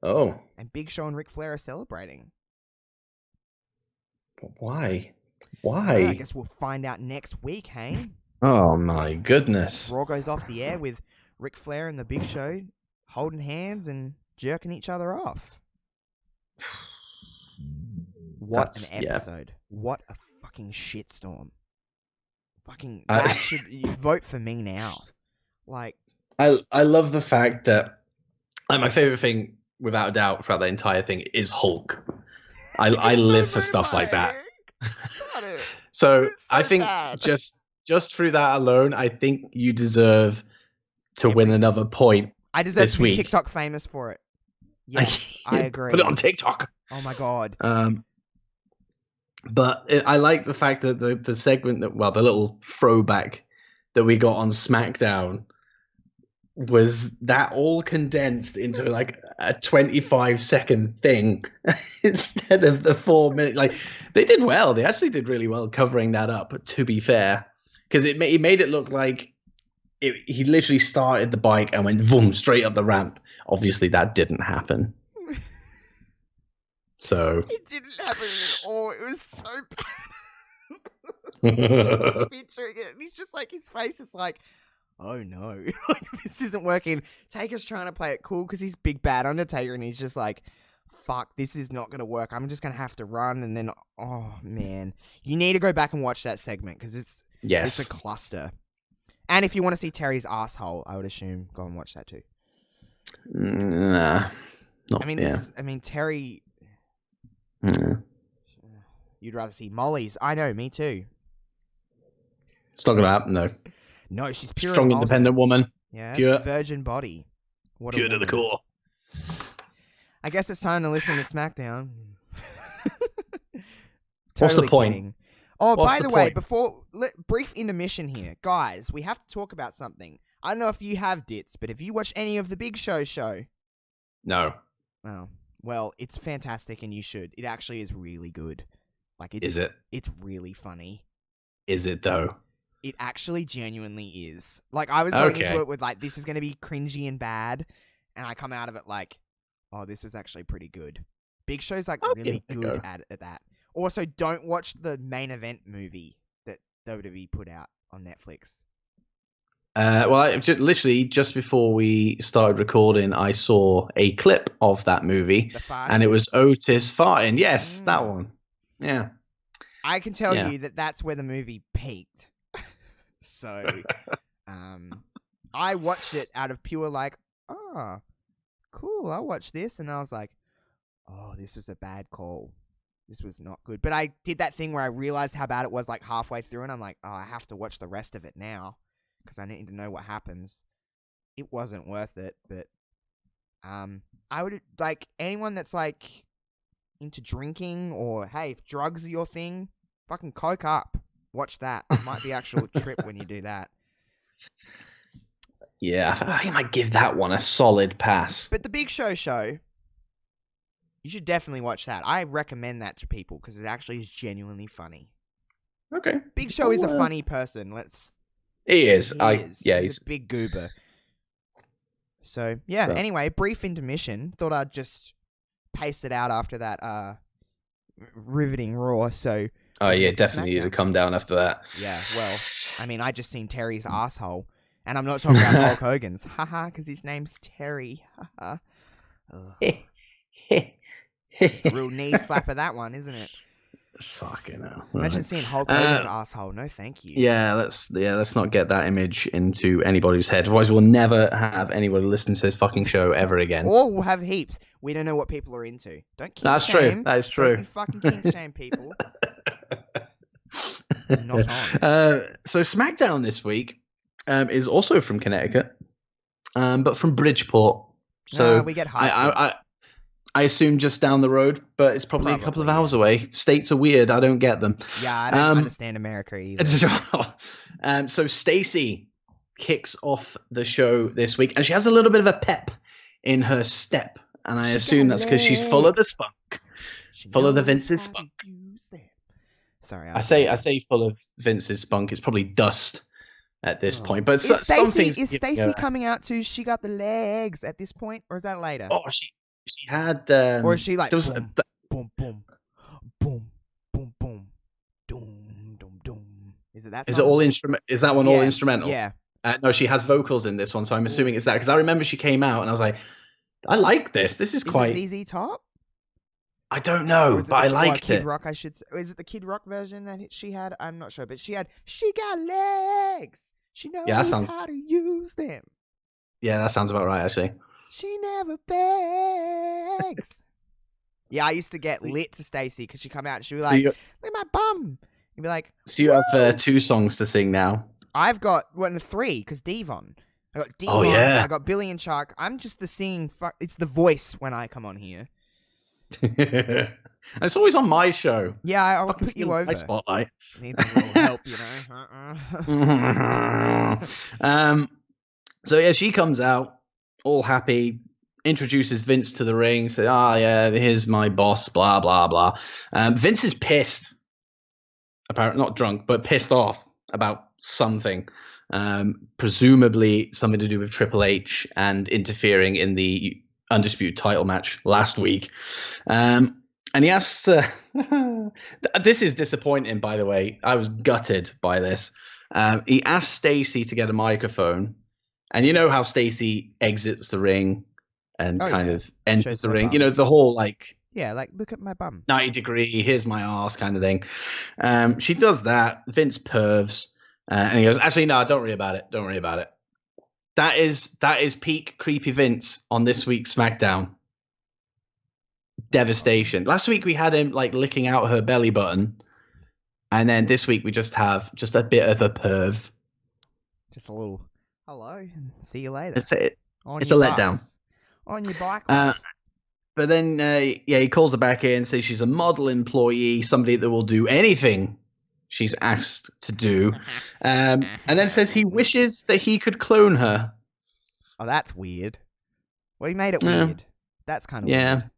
Oh. And Big Show and Ric Flair are celebrating. But why? I guess we'll find out next week, hey? Oh my goodness. Raw goes off the air with Ric Flair and the Big Show holding hands and jerking each other off. What an episode. Yeah. What a fucking shitstorm. Fucking you vote for me now. Like, I love the fact that my favorite thing, without a doubt, throughout the entire thing is Hulk. I live for stuff like that. So I think just through that alone, I think you deserve to win another point. I deserve to be TikTok famous for it. Yes, I agree. Put it on TikTok. Oh my God. But I like the fact that the segment the little throwback that we got on SmackDown was that all condensed into like a 25-second thing instead of the 4 minute. Like they did well. They actually did really well covering that up. To be fair, because it made it look like he literally started the bike and went boom straight up the ramp. Obviously, that didn't happen. So it didn't happen at all. It was so bad. Picturing it, and he's just like, his face is like, oh no, like this isn't working. Taker's trying to play it cool because he's big bad Undertaker, and he's just like, fuck, this is not gonna work. I'm just gonna have to run, and then oh man, you need to go back and watch that segment because it's a cluster. And if you want to see Terry's asshole, I would assume go and watch that too. Nah, not, I mean Terry. You'd rather see Molly's. I know, me too. It's not gonna happen though. No, she's pure, strong, independent woman. Yeah, pure virgin body. What pure to the core. I guess it's time to listen to SmackDown. What's the point? Kidding. Oh, by the way, brief intermission here, guys. We have to talk about something. I don't know if you have Dits, but have you watched any of the Big Show show? No. Oh, well, it's fantastic, and you should. It actually is really good. Like, is it? It's really funny. Is it though? It actually genuinely is. Like, I was going into it with like, this is going to be cringy and bad, and I come out of it like, oh, this was actually pretty good. Big Show's like really good at that. Also, don't watch the main event movie that WWE put out on Netflix. Well, literally just before we started recording, I saw a clip of that movie, and it was Otis farting. Yes, that one. Yeah. I can tell you that that's where the movie peaked. So, I watched it out of pure like, oh, cool, I'll watch this. And I was like, oh, this was a bad call. This was not good. But I did that thing where I realized how bad it was like halfway through, and I'm like, oh, I have to watch the rest of it now because I need to know what happens. It wasn't worth it, but I would like anyone that's like into drinking or hey, if drugs are your thing, fucking coke up. Watch that. It might be actual trip when you do that. Yeah, I might give that one a solid pass. But the Big Show, you should definitely watch that. I recommend that to people because it actually is genuinely funny. Okay. Big Show is a funny person. He is. He's a big goober. So, yeah. So. Anyway, brief intermission. Thought I'd just pace it out after that riveting Raw. So. Oh, yeah, definitely need to come down after that. Yeah, well, I mean, I just seen Terry's asshole. And I'm not talking about Hulk Hogan's. Haha, because his name's Terry. Haha. It's a real knee slapper, that one, isn't it? Fucking hell. Imagine seeing Hulk Hogan's asshole. No, thank you. Yeah, let's not get that image into anybody's head. Otherwise, we'll never have anybody listen to this fucking show ever again. Or we'll have heaps. We don't know what people are into. Don't kink That's shame. True. That is true. Don't you fucking kink shame people. Not on. So SmackDown this week is also from Connecticut, but from Bridgeport. So we get high. I assume just down the road, but it's probably a couple of hours away. States are weird. I don't get them. Yeah, I don't understand America either. So Stacy kicks off the show this week, and she has a little bit of a pep in her step, and I assume that's because she's full of the spunk, full of the Vince's spunk. Sorry, I say full of Vince's spunk. It's probably dust at this point, but is Stacy coming out to "She Got the Legs" at this point, or is that later? Oh, she had, or is she like boom, boom, boom, boom, boom, boom, doom, doom, doom? Is it that? Is it all instrument? Is that one all instrumental? Yeah. No, she has vocals in this one, so I'm assuming it's that because I remember she came out and I was like, I like this. This is quite. Is it ZZ Top? I don't know, but I liked it. Kid Rock, I should say. Is it the Kid Rock version that she had? I'm not sure, but she got legs. She knows how to use them. Yeah, that sounds about right, actually. She never begs. Yeah, I used to get lit to Stacy because she'd come out and she'd be like, look at my bum. You'd be like, so you have 2 songs to sing now? I've got 3 because Devon. I got Devon. Oh, yeah. I got Billy and Chuck. I'm just the singing. It's the voice when I come on here. It's always on my show. Yeah, I'll put you over. My spotlight. Needs a little help, you know. So yeah, she comes out all happy, introduces Vince to the ring, says, yeah, here's my boss, blah, blah, blah. Vince is pissed. Apparently not drunk, but pissed off about something. presumably something to do with Triple H and interfering in the Undisputed title match last week. And he asks, this is disappointing, by the way. I was gutted by this. He asked Stacey to get a microphone. And you know how Stacey exits the ring and kind of enters Shows the her ring? bum. You know, the whole like Yeah, like, look at my bum. 90-degree, here's my ass kind of thing. She does that. Vince pervs. And he goes, actually, no, don't worry about it. Don't worry about it. That is peak creepy Vince on this week's SmackDown. Devastation. Last week we had him like licking out her belly button. And then this week we just have just a bit of a perv. Just a little hello. See you later. It's a On it's your a letdown. bus. On your bike. Link. But then, he calls her back in, says she's a model employee, somebody that will do anything she's asked to do. And then says he wishes that he could clone her. Oh, that's weird. Well, he made it Yeah. weird. That's kind of Yeah. weird.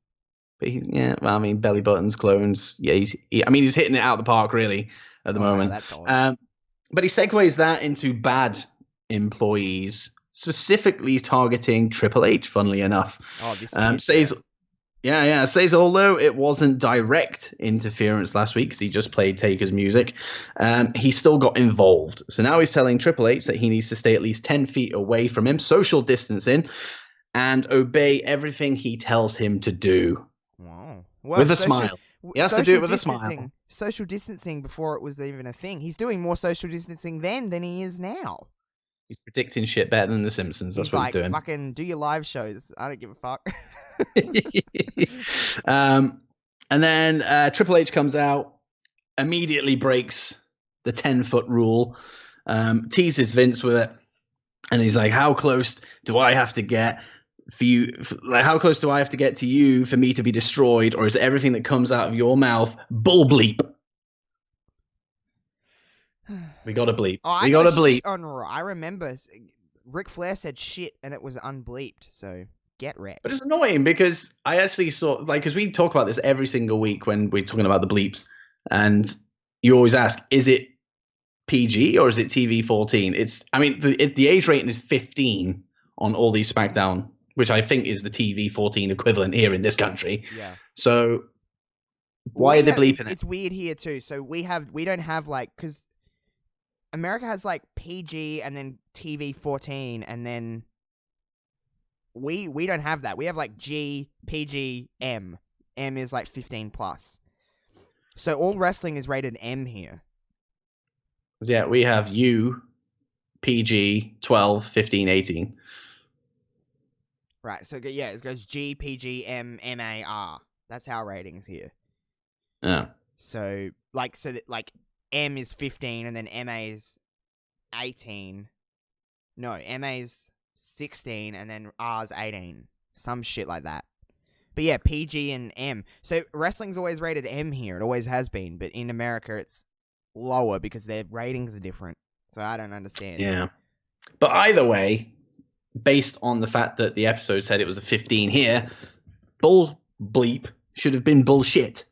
But well, I mean, belly buttons, clones. Yeah, he's hitting it out of the park, really, at the moment. Wow, that's odd. But he segues that into bad employees, specifically targeting Triple H, funnily enough. Oh, this Says... Says although it wasn't direct interference last week because he just played Taker's music, he still got involved. So now he's telling Triple H that he needs to stay at least 10 feet away from him, social distancing, and obey everything he tells him to do. Wow. Well, With a smile. He has to do it with a smile. Social distancing before it was even a thing. He's doing more social distancing then than he is now. He's predicting shit better than The Simpsons. That's He's what like, he's doing. fucking do your live shows. I don't give a fuck. And then Triple H comes out, immediately breaks the 10-foot rule, teases Vince with it, and he's like, how close do I have to get for you? How close do I have to get to you for me to be destroyed, or is everything that comes out of your mouth bull bleep? We got to bleep. Oh, we got to bleep. I remember Ric Flair said shit and it was unbleeped, so get wrecked. But it's annoying because I actually saw, because we talk about this every single week when we're talking about the bleeps, and you always ask, is it PG or is it TV 14? The age rating is 15 on all these SmackDown, which I think is the TV 14 equivalent here in this country. Yeah. So why are they bleeping it? It's weird here too. So we don't have because America has like PG and then TV 14, and then we don't have that. We have like G, PG, M. M is like 15 plus. So all wrestling is rated M here. Yeah, we have U, PG, 12, 15, 18. Right. So yeah, it goes G, PG, M, MA, R. That's our ratings here. Yeah. So M is 15 and then MA is 18. No, MA is 16 and then R's 18. Some shit like that. But yeah, PG and M. So wrestling's always rated M here. It always has been. But in America, it's lower because their ratings are different. So I don't understand. Yeah. But either way, based on the fact that the episode said it was a 15 here, bull bleep should have been bullshit.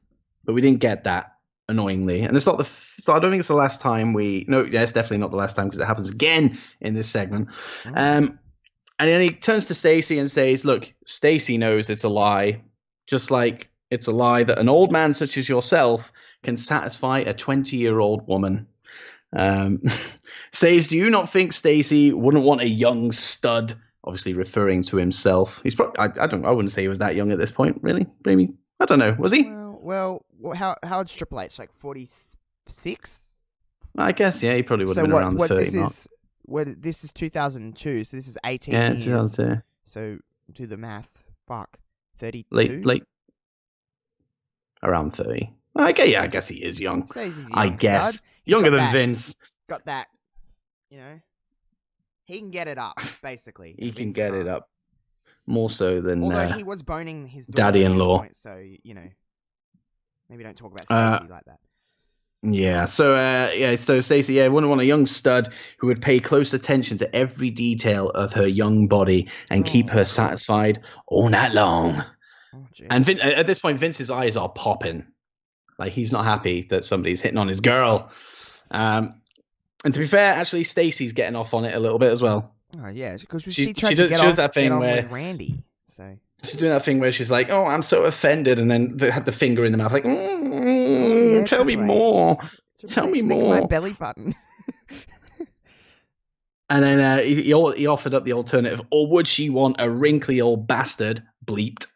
But we didn't get that, annoyingly. And it's not so I don't think it's the last time it's definitely not the last time because it happens again in this segment. And then he turns to Stacey and says, look, Stacey knows it's a lie, just like it's a lie that an old man such as yourself can satisfy a 20-year-old woman. Says, do you not think Stacey wouldn't want a young stud? Obviously referring to himself. He's probably, I wouldn't say he was that young at this point, really. Maybe, I don't know. Was he? Well, how old's Triple H? Like 46? I guess, yeah, he probably would have been around the 30 mark. This is 2002, so this is 18 yeah, years. 2002. So do the math. Fuck. 32? Late. Around 30. I guess he is young. Says he's a I young guess. stud. Younger than Vince. Got that, he can get it up, basically. He can get it up. More so than Although he was boning his daughter daddy-in-law. Point, so, maybe don't talk about Stacey like that. Yeah, so Stacey, wouldn't want a young stud who would pay close attention to every detail of her young body and keep her satisfied all night long. Oh, and at this point, Vince's eyes are popping. Like, he's not happy that somebody's hitting on his girl. And to be fair, actually, Stacey's getting off on it a little bit as well. Oh yeah, because She she tried to does- get she does off, that thing get on where- with Randy. So She's doing that thing where she's like, "Oh, I'm so offended," and then they had the finger in the mouth, like, yeah, "Tell me Triple H. more, Triple tell H, me lick my more." belly button. And then he offered up the alternative, or would she want a wrinkly old bastard, bleeped,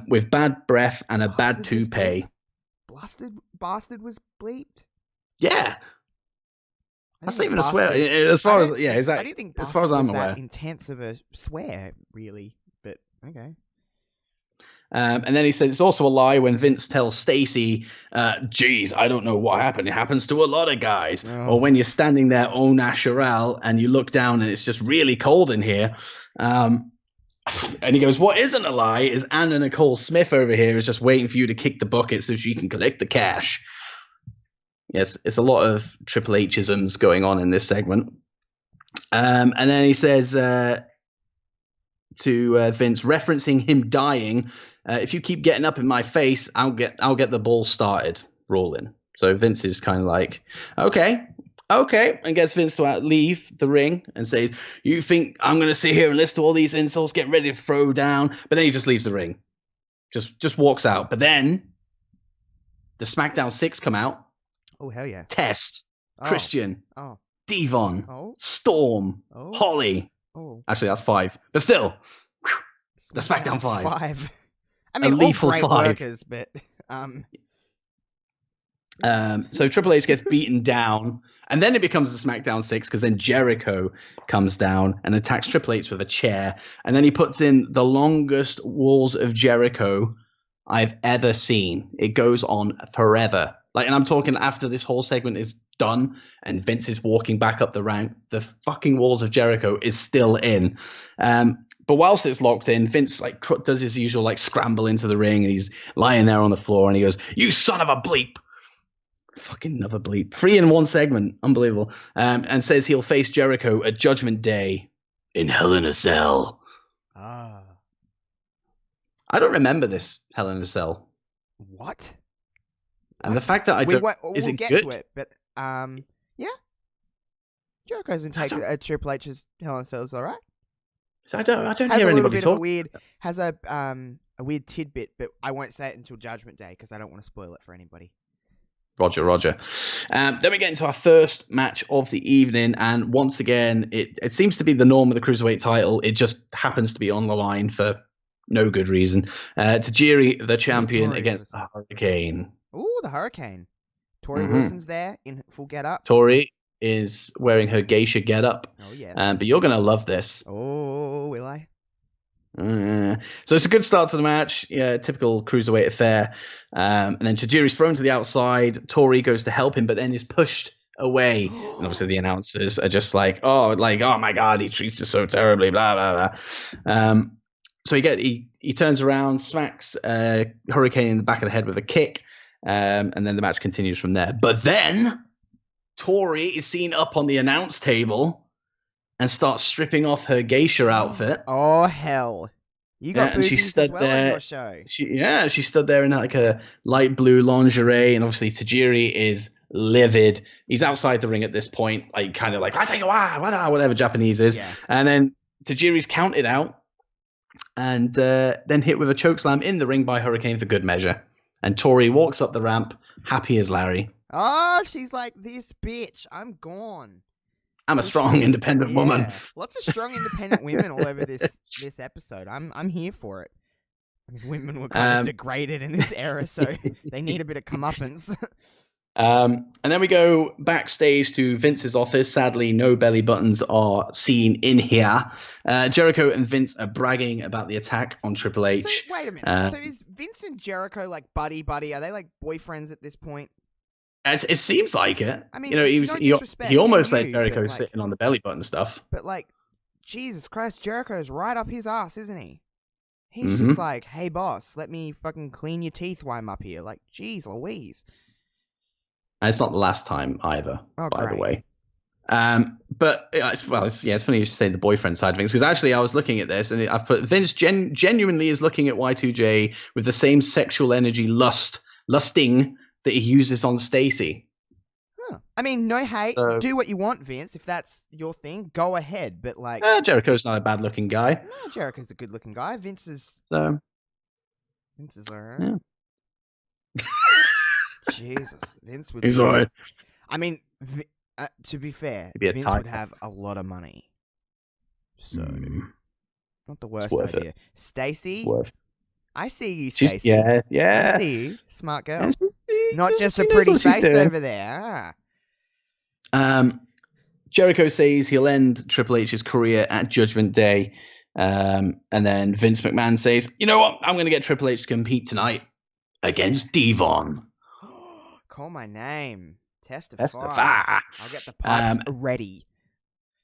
with bad breath and a bad Bastard was toupee? Bastard was bleeped. Yeah, I that's didn't not think even a swear. bastard- As far I as don't yeah, think- exactly. I didn't think As far as bastard I'm was that aware. intense of a swear, really. But okay. And then he said it's also a lie when Vince tells Stacey, geez, I don't know what happened. It happens to a lot of guys. Oh. Or when you're standing there au natural and you look down and it's just really cold in here. And he goes, what isn't a lie is Anna Nicole Smith over here is just waiting for you to kick the bucket so she can collect the cash. Yes, it's a lot of Triple H-isms going on in this segment. And then he says to Vince, referencing him dying, if you keep getting up in my face, I'll get the ball started rolling. So Vince is kind of like, okay, and gets Vince to leave the ring and says, you think I'm going to sit here and listen to all these insults, get ready to throw down? But then he just leaves the ring, just walks out. But then the SmackDown 6 come out. Oh hell yeah. Test, Oh. Christian, Oh. Devon, Oh. Storm, Oh. Holly. Oh. Actually, that's 5. But still, the SmackDown 5. I mean, all lethal great 5. workers, but So Triple H gets beaten down, and then it becomes the SmackDown 6 because then Jericho comes down and attacks Triple H with a chair, and then he puts in the longest walls of Jericho I've ever seen. It goes on forever. And I'm talking after this whole segment is done and Vince is walking back up the ramp, the fucking walls of Jericho is still in. But whilst it's locked in, Vince does his usual scramble into the ring, and he's lying there on the floor, and he goes, "You son of a bleep!" Fucking another bleep. 3 in 1 segment, unbelievable. And says he'll face Jericho at Judgment Day in Hell in a Cell. ah, I don't remember this Hell in a Cell, what? and the fact that I don't is we'll it get good? to it, but yeah, Jericho's in take Triple H's Hell in a Cell is all right. So I don't Has hear a little anybody bit of talk. has a weird tidbit, but I won't say it until Judgment Day because I don't want to spoil it for anybody. Roger. Then we get into our first match of the evening, and once again, it seems to be the norm of the Cruiserweight title. It just happens to be on the line for no good reason. Tajiri, the champion, Tori against Wilson. Hurricane. Ooh, the Hurricane. Tori Mhm. Wilson's there in full getup. Tori is wearing her geisha getup, Oh yeah. but you're going to love this. Oh, will I? So it's a good start to the match. Yeah, typical Cruiserweight affair. And then Tajiri's thrown to the outside. Tori goes to help him, but then is pushed away. And obviously the announcers are just oh my God, he treats us so terribly, blah, blah, blah. So he turns around, smacks Hurricane in the back of the head with a kick, and then the match continues from there. But then Tori is seen up on the announce table and starts stripping off her geisha outfit. Oh hell! You got and she boobies stood as well there. on your show. She stood there in a light blue lingerie, and obviously Tajiri is livid. He's outside the ring at this point, I think whatever Japanese is. Yeah. And then Tajiri's counted out, and then hit with a chokeslam in the ring by Hurricane for good measure. And Tori walks up the ramp, happy as Larry. Oh, she's like, this bitch, I'm gone. I'm a strong, independent woman. Lots of strong, independent women all over this episode. I'm here for it. I mean, women were kind of degraded in this era, so they need a bit of comeuppance. And then we go backstage to Vince's office. Sadly, no belly buttons are seen in here. Jericho and Vince are bragging about the attack on Triple H. So, wait a minute. So is Vince and Jericho buddy? Are they boyfriends at this point? It seems like it. I mean, he almost let Jericho sitting on the belly button stuff. But Jesus Christ, Jericho's right up his ass, isn't he? He's just like, hey boss, let me fucking clean your teeth while I'm up here. Jeez Louise. And it's not the last time either, by the way. But it's funny you should say the boyfriend side of things, because actually I was looking at this and I've put Vince genuinely is looking at Y2J with the same sexual energy lusting that he uses on Stacey. I mean, no hate. So- Do what you want, Vince. If that's your thing, go ahead. But like, Jericho's not a bad looking guy. no, Jericho's a good-looking guy. Vince is So alright. Yeah. Jesus, Vince would. he's be- alright. I mean, to be fair, He'd be a Vince type. would have a lot of money. So, Mm. not the worst worth it. idea. Stacy, Worth. I see you, She's Stacy. yeah. I see you, smart girl. Yeah, Not just she a knows pretty what she's face doing. over there. Jericho says he'll end Triple H's career at Judgment Day. And then Vince McMahon says, you know what? I'm going to get Triple H to compete tonight against Devon. Call my name. Testify. Testify. I'll get the pipes ready.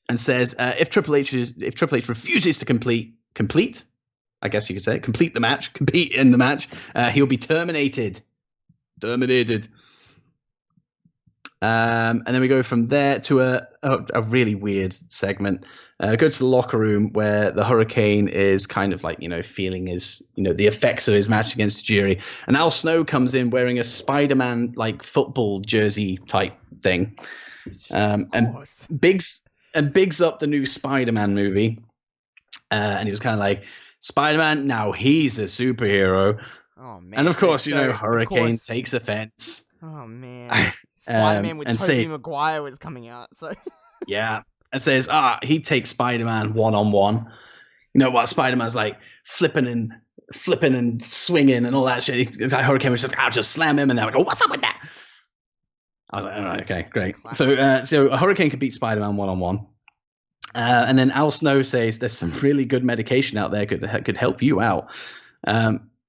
And says if Triple H refuses to complete, I guess you could say, compete in the match, he'll be terminated. And then we go from there to a really weird segment. Go to the locker room where the Hurricane is kind of like, feeling the effects of his match against Tajiri. And Al Snow comes in wearing a Spider-Man like football jersey type thing. And bigs up the new Spider-Man movie. And he was kind of like, Spider-Man, now he's a superhero. Oh man! And of course, So, Hurricane takes offense. Oh man! Spider-Man with and Tobey says- Maguire was coming out. So Yeah. And says, he takes Spider-Man one-on-one. While Spider-Man's like flipping and swinging and all that shit. That Hurricane was just, I'll just slam him. And they're like, oh, what's up with that? I was like, all right, okay, great. So a Hurricane could beat Spider-Man one-on-one. And then Al Snow says there's some really good medication out there that could help you out.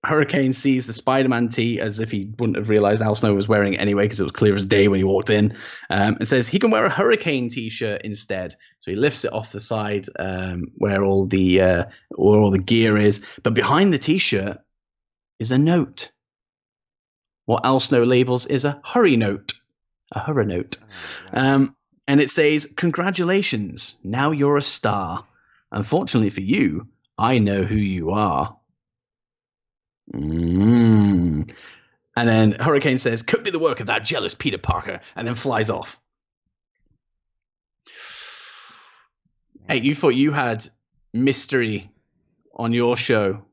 Hurricane sees the Spider-Man tee as if he wouldn't have realized Al Snow was wearing it anyway because it was clear as day when he walked in. And says he can wear a Hurricane t-shirt instead. So he lifts it off the side where all the gear is. But behind the t-shirt is a note. What Al Snow labels is a hurry note. A hurry note. And it says, congratulations, now you're a star. Unfortunately for you, I know who you are. And then Hurricane says, could be the work of that jealous Peter Parker, and then flies off. Hey, you thought you had mystery on your show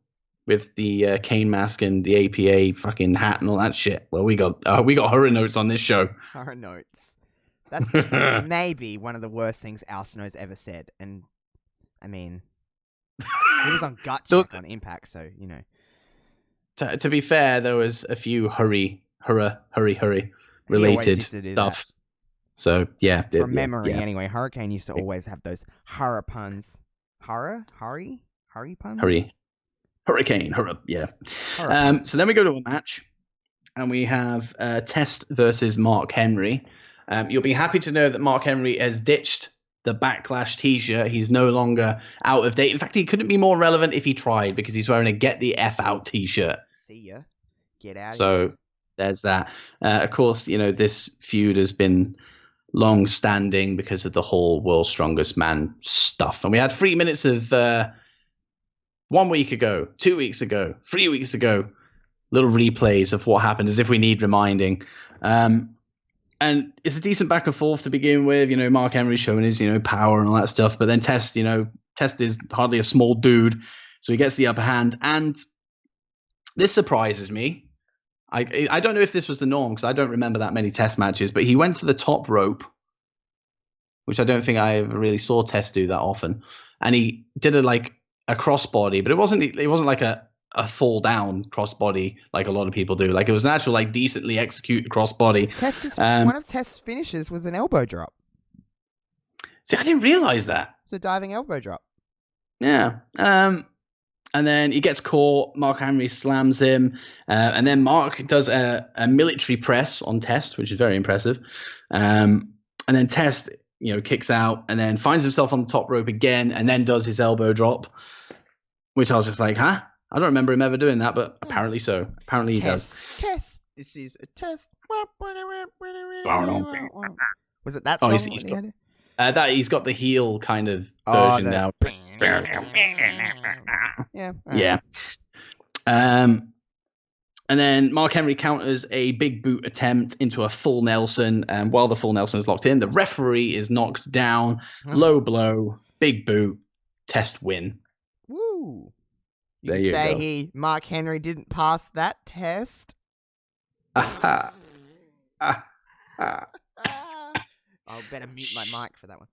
with the Kane mask and the APA fucking hat and all that shit. Well, we got horror notes on this show. horror notes. That's maybe one of the worst things Al Snow's ever said. And I mean, he was on Gut Check on Impact, so To be fair, there was a few hurry related used to do stuff. that. So yeah, From memory, yeah. anyway, Hurricane used to always have those horror puns. Hurry puns. Hurricane, yeah. Horror puns. So then we go to a match, and we have Test versus Mark Henry. You'll be happy to know that Mark Henry has ditched the Backlash t-shirt. He's no longer out of date. In fact, he couldn't be more relevant if he tried, because he's wearing a Get the F Out t-shirt. See ya. Get out of here. So there's that. Of course, this feud has been long standing because of the whole World's Strongest Man stuff. And we had 3 minutes of 1 week ago, 2 weeks ago, 3 weeks ago, little replays of what happened as if we need reminding. And it's a decent back and forth to begin with. Mark Henry showing his, power and all that stuff. But then Test is hardly a small dude. So he gets the upper hand. And this surprises me. I don't know if this was the norm because I don't remember that many Test matches. But he went to the top rope, which I don't think I ever really saw Test do that often. And he did a crossbody. But it wasn't like a fall down crossbody like a lot of people do. Like it was an actual decently executed crossbody. One of Test's finishes was an elbow drop. See, I didn't realize that. It's a diving elbow drop. Yeah. And then he gets caught. Mark Henry slams him. And then Mark does a military press on Test, which is very impressive. And then Test, kicks out and then finds himself on the top rope again and then does his elbow drop, which I was just like, huh? I don't remember him ever doing that, but apparently so. Apparently he does. Test. This is a test. Was it that song? He's got the heel kind of version now. Yeah. Yeah. And then Mark Henry counters a big boot attempt into a full Nelson. And while the full Nelson is locked in, the referee is knocked down. Low blow, big boot, test win. Woo! You There could you say go. Mark Henry didn't pass that test. Aha. I'll better mute my mic for that one.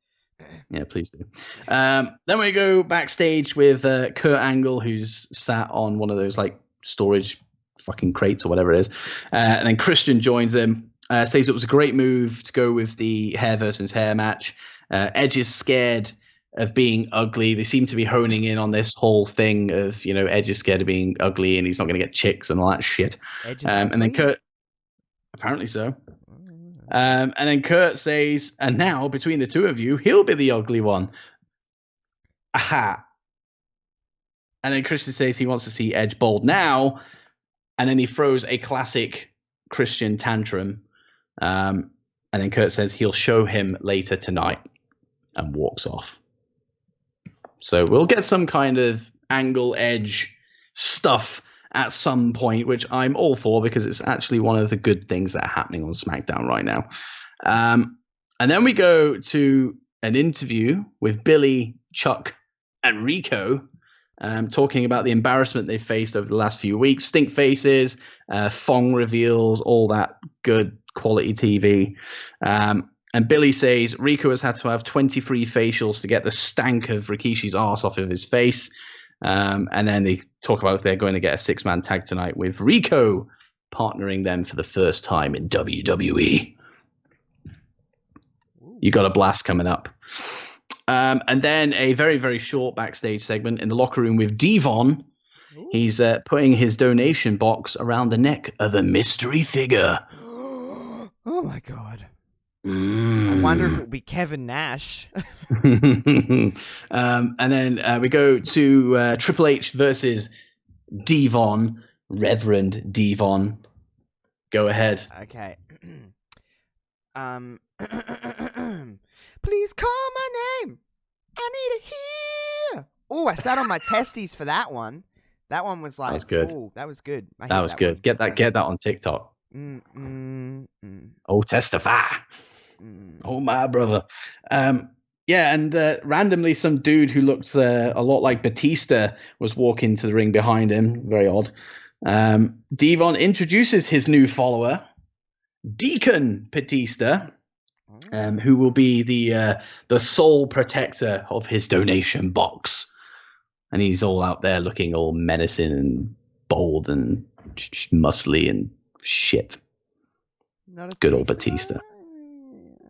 Yeah, please do. Then we go backstage with Kurt Angle, who's sat on one of those like storage fucking crates or whatever it is. And then Christian joins him, says it was a great move to go with the hair versus hair match. Edge is scared of being ugly. They seem to be honing in on this whole thing of, Edge is scared of being ugly and he's not going to get chicks and all that shit. Edge is And then ugly? Kurt, apparently so. And then Kurt says, and now between the two of you, he'll be the ugly one. Aha. And then Christian says he wants to see Edge bold now. And then he throws a classic Christian tantrum. And then Kurt says he'll show him later tonight and walks off. So we'll get some kind of Angle Edge stuff at some point, which I'm all for because it's actually one of the good things that are happening on SmackDown right now. And then we go to an interview with Billy, Chuck, and Rico, talking about the embarrassment they faced over the last few weeks. Stink faces, thong reveals, all that good quality TV. And Billy says Rico has had to have 23 facials to get the stank of Rikishi's arse off of his face. And then they talk about if they're going to get a 6-man tag tonight with Rico partnering them for the first time in WWE. You got a blast coming up. And then a very, very short backstage segment in the locker room with Devon. He's putting his donation box around the neck of a mystery figure. Oh my God. I wonder if it'll be Kevin Nash. And then we go to Triple H versus Devon, Reverend Devon. Go ahead. Okay. Please call my name. I need to hear. Oh, I sat on my testes for that one. That one was like, that was good. Ooh, that was good. That was good. One. Get that on TikTok. Oh, testify. Oh, my brother. Yeah, and randomly some dude who looked a lot like Batista was walking to the ring behind him. Very odd. Devon introduces his new follower, Deacon Batista, who will be the sole protector of his donation box. And he's all out there looking all menacing and bold and muscly and shit. Good old Batista.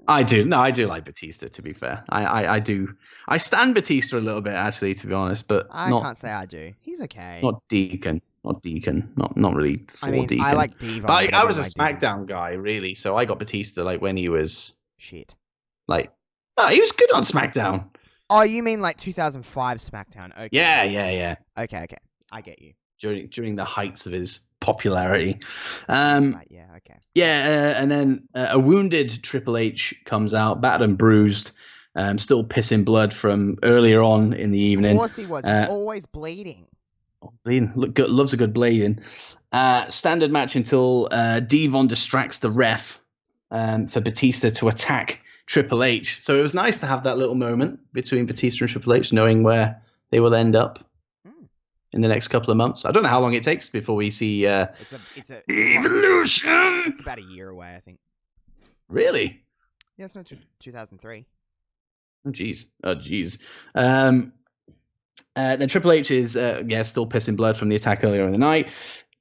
I do like Batista, to be fair. I do. I stand Batista a little bit, actually, to be honest, but I can't say I do. He's okay. Not Deacon. Not really Deacon. I like Devon. But I was a SmackDown guy, really, so I got Batista like when he was shit. Like, he was good on SmackDown. Oh, you mean like 2005 SmackDown? Okay. Yeah. Okay. I get you. During the heights of his popularity. Right, yeah, okay. Yeah, and then a wounded Triple H comes out, battered and bruised, still pissing blood from earlier on in the evening. Of course he was. He's always bleeding. Bleeding. Loves a good bleeding. Standard match until Devon distracts the ref for Batista to attack Triple H. So it was nice to have that little moment between Batista and Triple H, knowing where they will end up in the next couple of months. I don't know how long it takes before we see it's a Evolution. It's about a year away, I think. Really? Yeah, it's not 2003. Oh, jeez. Then Triple H is still pissing blood from the attack earlier in the night.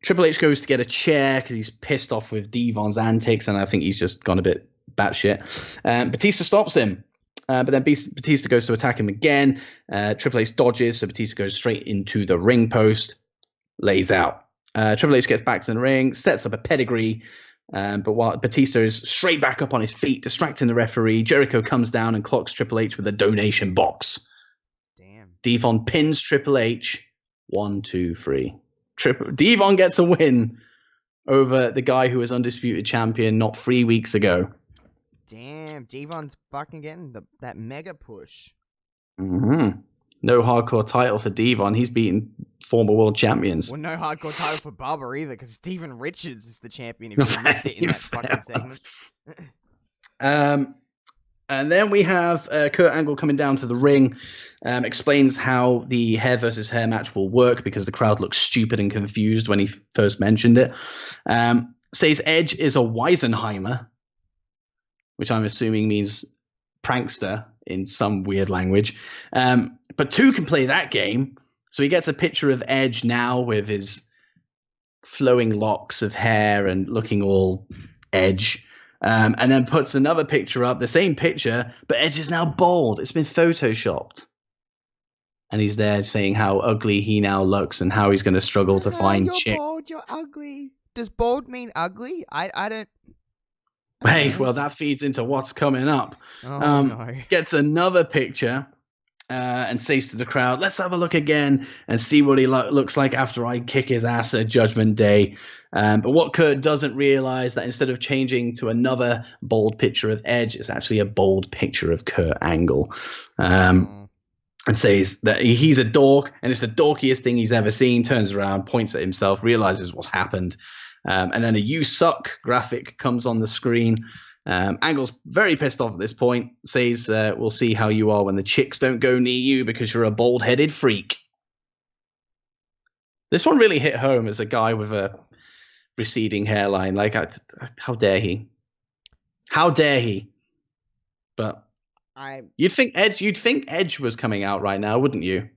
Triple H goes to get a chair because he's pissed off with Devon's antics, and I think he's just gone a bit batshit. Batista stops him. But then Batista goes to attack him again. Triple H dodges, so Batista goes straight into the ring post, lays out. Triple H gets back to the ring, sets up a pedigree, but while Batista is straight back up on his feet, distracting the referee, Jericho comes down and clocks Triple H with a donation box. Damn. Devon pins Triple H. 1, 2, 3. Devon gets a win over the guy who was undisputed champion not 3 weeks ago. Damn, Devon's fucking getting that mega push. Mm-hmm. No hardcore title for Devon. He's beaten former world champions. Well, no hardcore title for Barber either, because Steven Richards is the champion if you missed it in that fucking segment. And then we have Kurt Angle coming down to the ring, explains how the hair versus hair match will work because the crowd looks stupid and confused when he first mentioned it. Says Edge is a Weisenheimer, which I'm assuming means prankster in some weird language. But two can play that game. So he gets a picture of Edge now with his flowing locks of hair and looking all Edge. And then puts another picture up, the same picture, but Edge is now bald. It's been photoshopped. And he's there saying how ugly he now looks and how he's going to struggle to find you're chicks. Bald, you're ugly. Does bald mean ugly? I don't... Hey, well, that feeds into what's coming up. Oh, no. Gets another picture and says to the crowd, let's have a look again and see what he looks like after I kick his ass at Judgment Day. But what Kurt doesn't realize that instead of changing to another bold picture of Edge, it's actually a bold picture of Kurt Angle. And says that he's a dork and it's the dorkiest thing he's ever seen, turns around, points at himself, realizes what's happened. And then a "you suck" graphic comes on the screen. Angle's very pissed off at this point, says, we'll see how you are when the chicks don't go near you because you're a bald-headed freak. This one really hit home as a guy with a receding hairline. Like, how dare he? How dare he? But you'd think Edge was coming out right now, wouldn't you?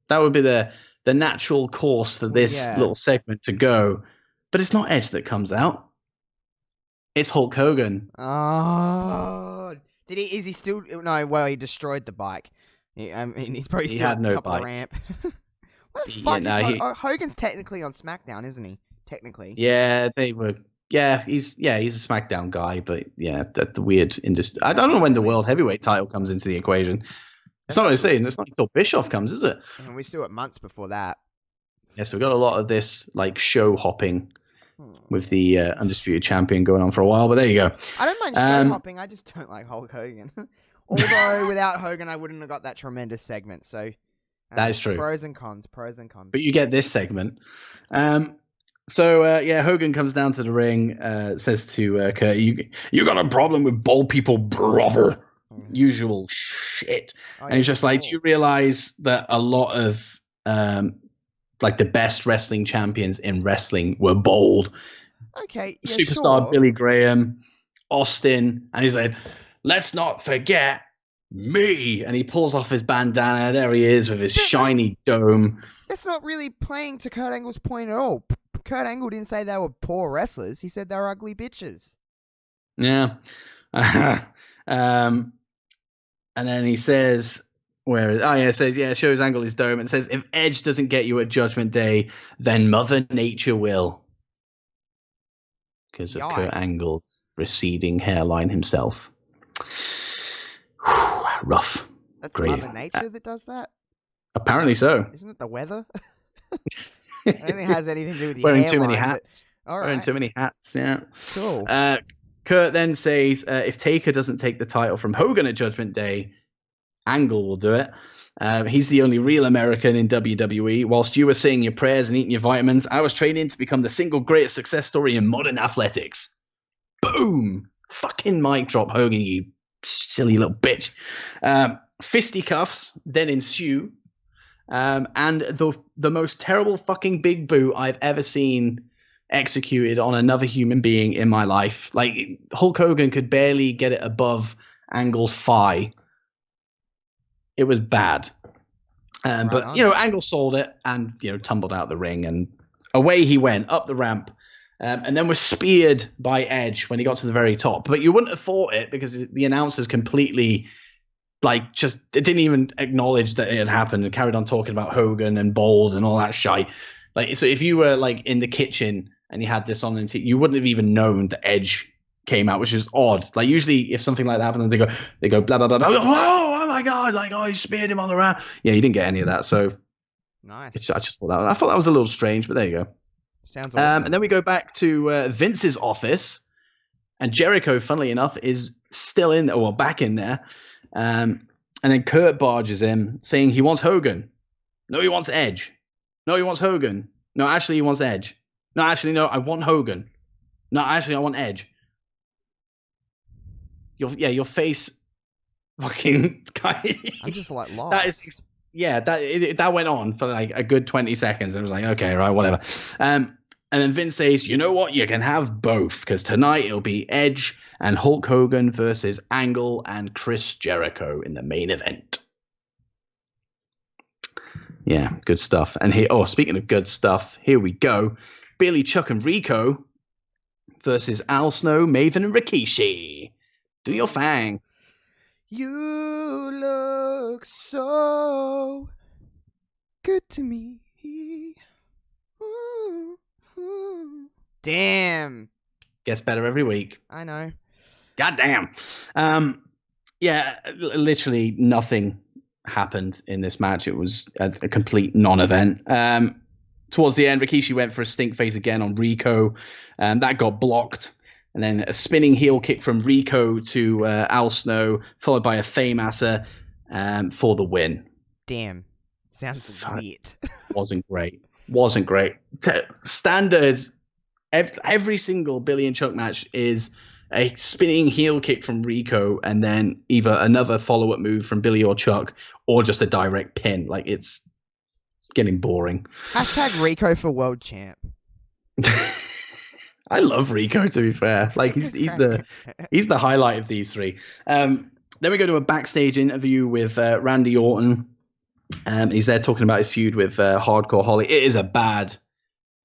That would be the natural course for this little segment to go. But it's not Edge that comes out. It's Hulk Hogan. Oh, is he still? No, well, he destroyed the bike. I mean, he's probably still at the top of the ramp. What the fuck is Hogan's technically on SmackDown, isn't he? Technically. Yeah, they were. Yeah, he's a SmackDown guy, but yeah, the weird industry. I don't know when the World Heavyweight title comes into the equation. It's not saying it's not until Bischoff comes, is it? And we're still at months before that. Yeah, so we've got a lot of this like show hopping with the Undisputed Champion going on for a while, but there you go. I don't mind show hopping, I just don't like Hulk Hogan. Although without Hogan, I wouldn't have got that tremendous segment. So that is true. Pros and cons. But you get this segment. So Hogan comes down to the ring, says to Kurt, you got a problem with bald people, brother. Usual shit. And he's just like, do you realize that a lot of like the best wrestling champions in wrestling were bald? Okay, yeah, Superstar sure. Billy Graham, Austin, and he's like, let's not forget me. And he pulls off his bandana. There he is with his shiny dome. That's not really playing to Kurt Angle's point at all. Kurt Angle didn't say they were poor wrestlers. He said they were ugly bitches. Yeah. And then he says, shows Angle his dome and says, if Edge doesn't get you at Judgment Day, then Mother Nature will. Because of Kurt Angle's receding hairline himself. Rough. That's great. Mother Nature that does that? Apparently so. Isn't it the weather? I don't think it has anything to do with your wearing hairline, too many hats. All right. Wearing too many hats, yeah. Cool. Kurt then says, if Taker doesn't take the title from Hogan at Judgment Day, Angle will do it. He's the only real American in WWE. Whilst you were saying your prayers and eating your vitamins, I was training to become the single greatest success story in modern athletics. Boom! Fucking mic drop, Hogan, you silly little bitch. Fisticuffs then ensue. And the most terrible fucking big boot I've ever seen executed on another human being in my life. Like, Hulk Hogan could barely get it above Angle's thigh. It was bad. But Angle sold it and, tumbled out the ring and away he went up the ramp. And then was speared by Edge when he got to the very top. But you wouldn't have thought it because the announcers completely, it didn't even acknowledge that it had happened and carried on talking about Hogan and Bold and all that shite. So if you were in the kitchen and you had this on, you wouldn't have even known that Edge came out, which is odd. Usually if something like that happened, they go blah blah blah. Oh my god! He speared him on the ramp. Yeah, you didn't get any of that. So nice. I just thought that was a little strange, but there you go. Sounds awesome. And then we go back to Vince's office, and Jericho, funnily enough, is still in there, well, back in there. And then Kurt barges in, saying he wants Hogan. No, he wants Edge. No, he wants Hogan. No, actually, he wants Edge. No, actually, no, I want Hogan. No, actually, I want Edge. Your face, fucking guy. I'm just like lost. That went on for like a good 20 seconds. It was like, okay, right, whatever. And then Vince says, you know what? You can have both, because tonight it'll be Edge and Hulk Hogan versus Angle and Chris Jericho in the main event. Yeah, good stuff. And speaking of good stuff, here we go. Billy, Chuck, and Rico versus Al Snow, Maven, and Rikishi. Do your thing. You look so good to me. Damn. Gets better every week. I know. Goddamn. Literally nothing happened in this match. It was a complete non-event. Towards the end, Rikishi went for a stink face again on Rico. That got blocked. And then a spinning heel kick from Rico to Al Snow, followed by a Fame-Asser for the win. Damn. Sounds weird. Wasn't great. Standard, every single Billy and Chuck match is a spinning heel kick from Rico and then either another follow-up move from Billy or Chuck or just a direct pin. Like, it's getting boring. # Rico for world champ. I love Rico, to be fair. Like, he's the highlight of these three. Then we go to a backstage interview with Randy Orton. He's there talking about his feud with Hardcore Holly. It is a bad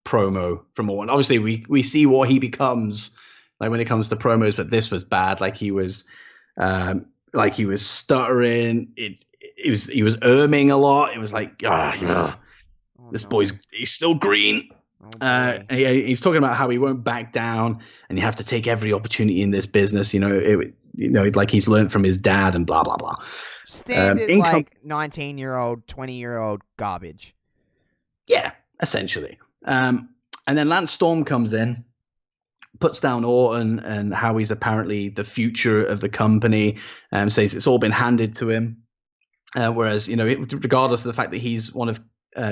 promo from Orton. Obviously, we see what he becomes like when it comes to promos, but this was bad. Like, he was stuttering. He was erming a lot. It was like, he's still green. He's talking about how he won't back down, and you have to take every opportunity in this business. Like he's learned from his dad, and blah blah blah. Standard 19-year-old, 20-year-old garbage. Yeah, essentially. And then Lance Storm comes in, puts down Orton, and how he's apparently the future of the company. Says it's all been handed to him. Whereas, regardless of the fact that he's one of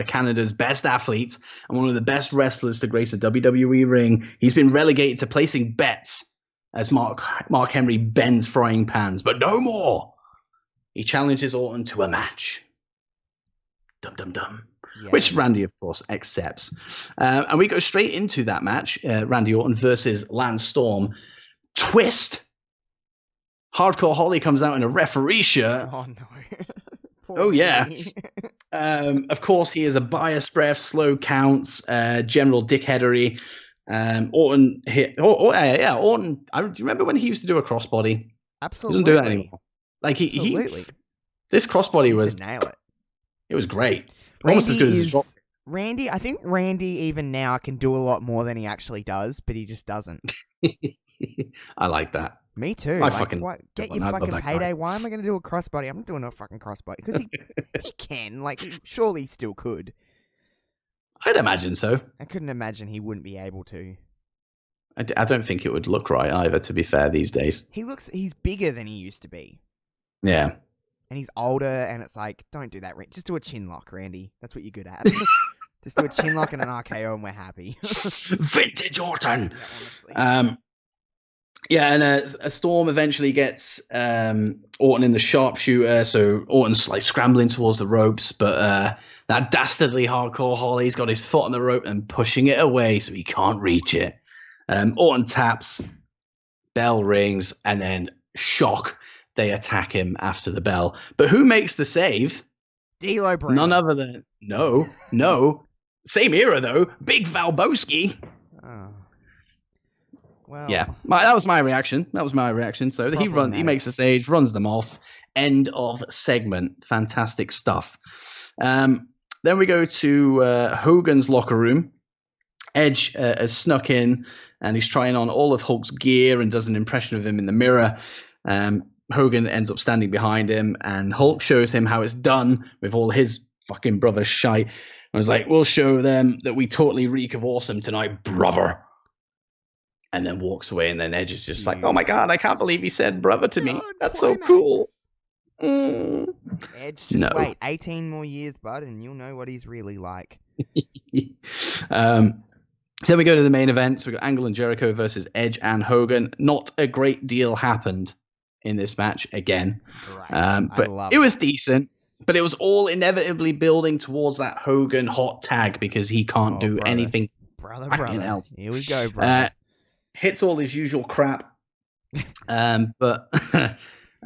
Canada's best athletes and one of the best wrestlers to grace a WWE ring, he's been relegated to placing bets as Mark Henry bends frying pans. But no more. He challenges Orton to a match. Dum dum dum. Yeah. Which Randy, of course, accepts. And we go straight into that match. Randy Orton versus Lance Storm. Twist. Hardcore Holly comes out in a referee shirt. Oh, no. Oh, yeah. Of course, he is a bias breath, slow counts, general dickheadery. Orton hit. Orton. Do you remember when he used to do a crossbody? Absolutely. He doesn't do that anymore. Like this crossbody was nail it. It was great. Almost as good as his drop. Randy, I think Randy even now can do a lot more than he actually does, but he just doesn't. I like that. Me too. Get your fucking payday. Why am I going to do a crossbody? I'm not doing a fucking crossbody because he can. Like, surely he still could. I'd imagine so. I couldn't imagine he wouldn't be able to. I don't think it would look right either, to be fair, these days. He's bigger than he used to be. Yeah. And he's older, and it's like, don't do that. Just do a chin lock, Randy. That's what you're good at. Just do a chin lock and an RKO, and we're happy. Vintage Orton. Yeah, honestly. And a Storm eventually gets Orton in the sharpshooter, so Orton's like scrambling towards the ropes, but that dastardly Hardcore Holly's got his foot on the rope and pushing it away so he can't reach it. Orton taps, bell rings, and then shock, they attack him after the bell. But who makes the save? D'Lo Brown. None other than no. Same era though, Big Valboski. Oh. Well, yeah, that was my reaction. So he makes the save, runs them off. End of segment. Fantastic stuff. Then we go to Hogan's locker room. Edge has snuck in and he's trying on all of Hulk's gear and does an impression of him in the mirror. Hogan ends up standing behind him and Hulk shows him how it's done with all his fucking brother's shite. I was like, we'll show them that we totally reek of awesome tonight, brother. And then walks away, and then Edge is just like, oh my God, I can't believe he said brother to me. That's so cool. Edge, just wait 18 more years, bud, and you'll know what he's really like. So then we go to the main event. So we got Angle and Jericho versus Edge and Hogan. Not a great deal happened in this match again. Great. But it was decent. But it was all inevitably building towards that Hogan hot tag because he can't do anything else. Here we go, brother. Hits all his usual crap. But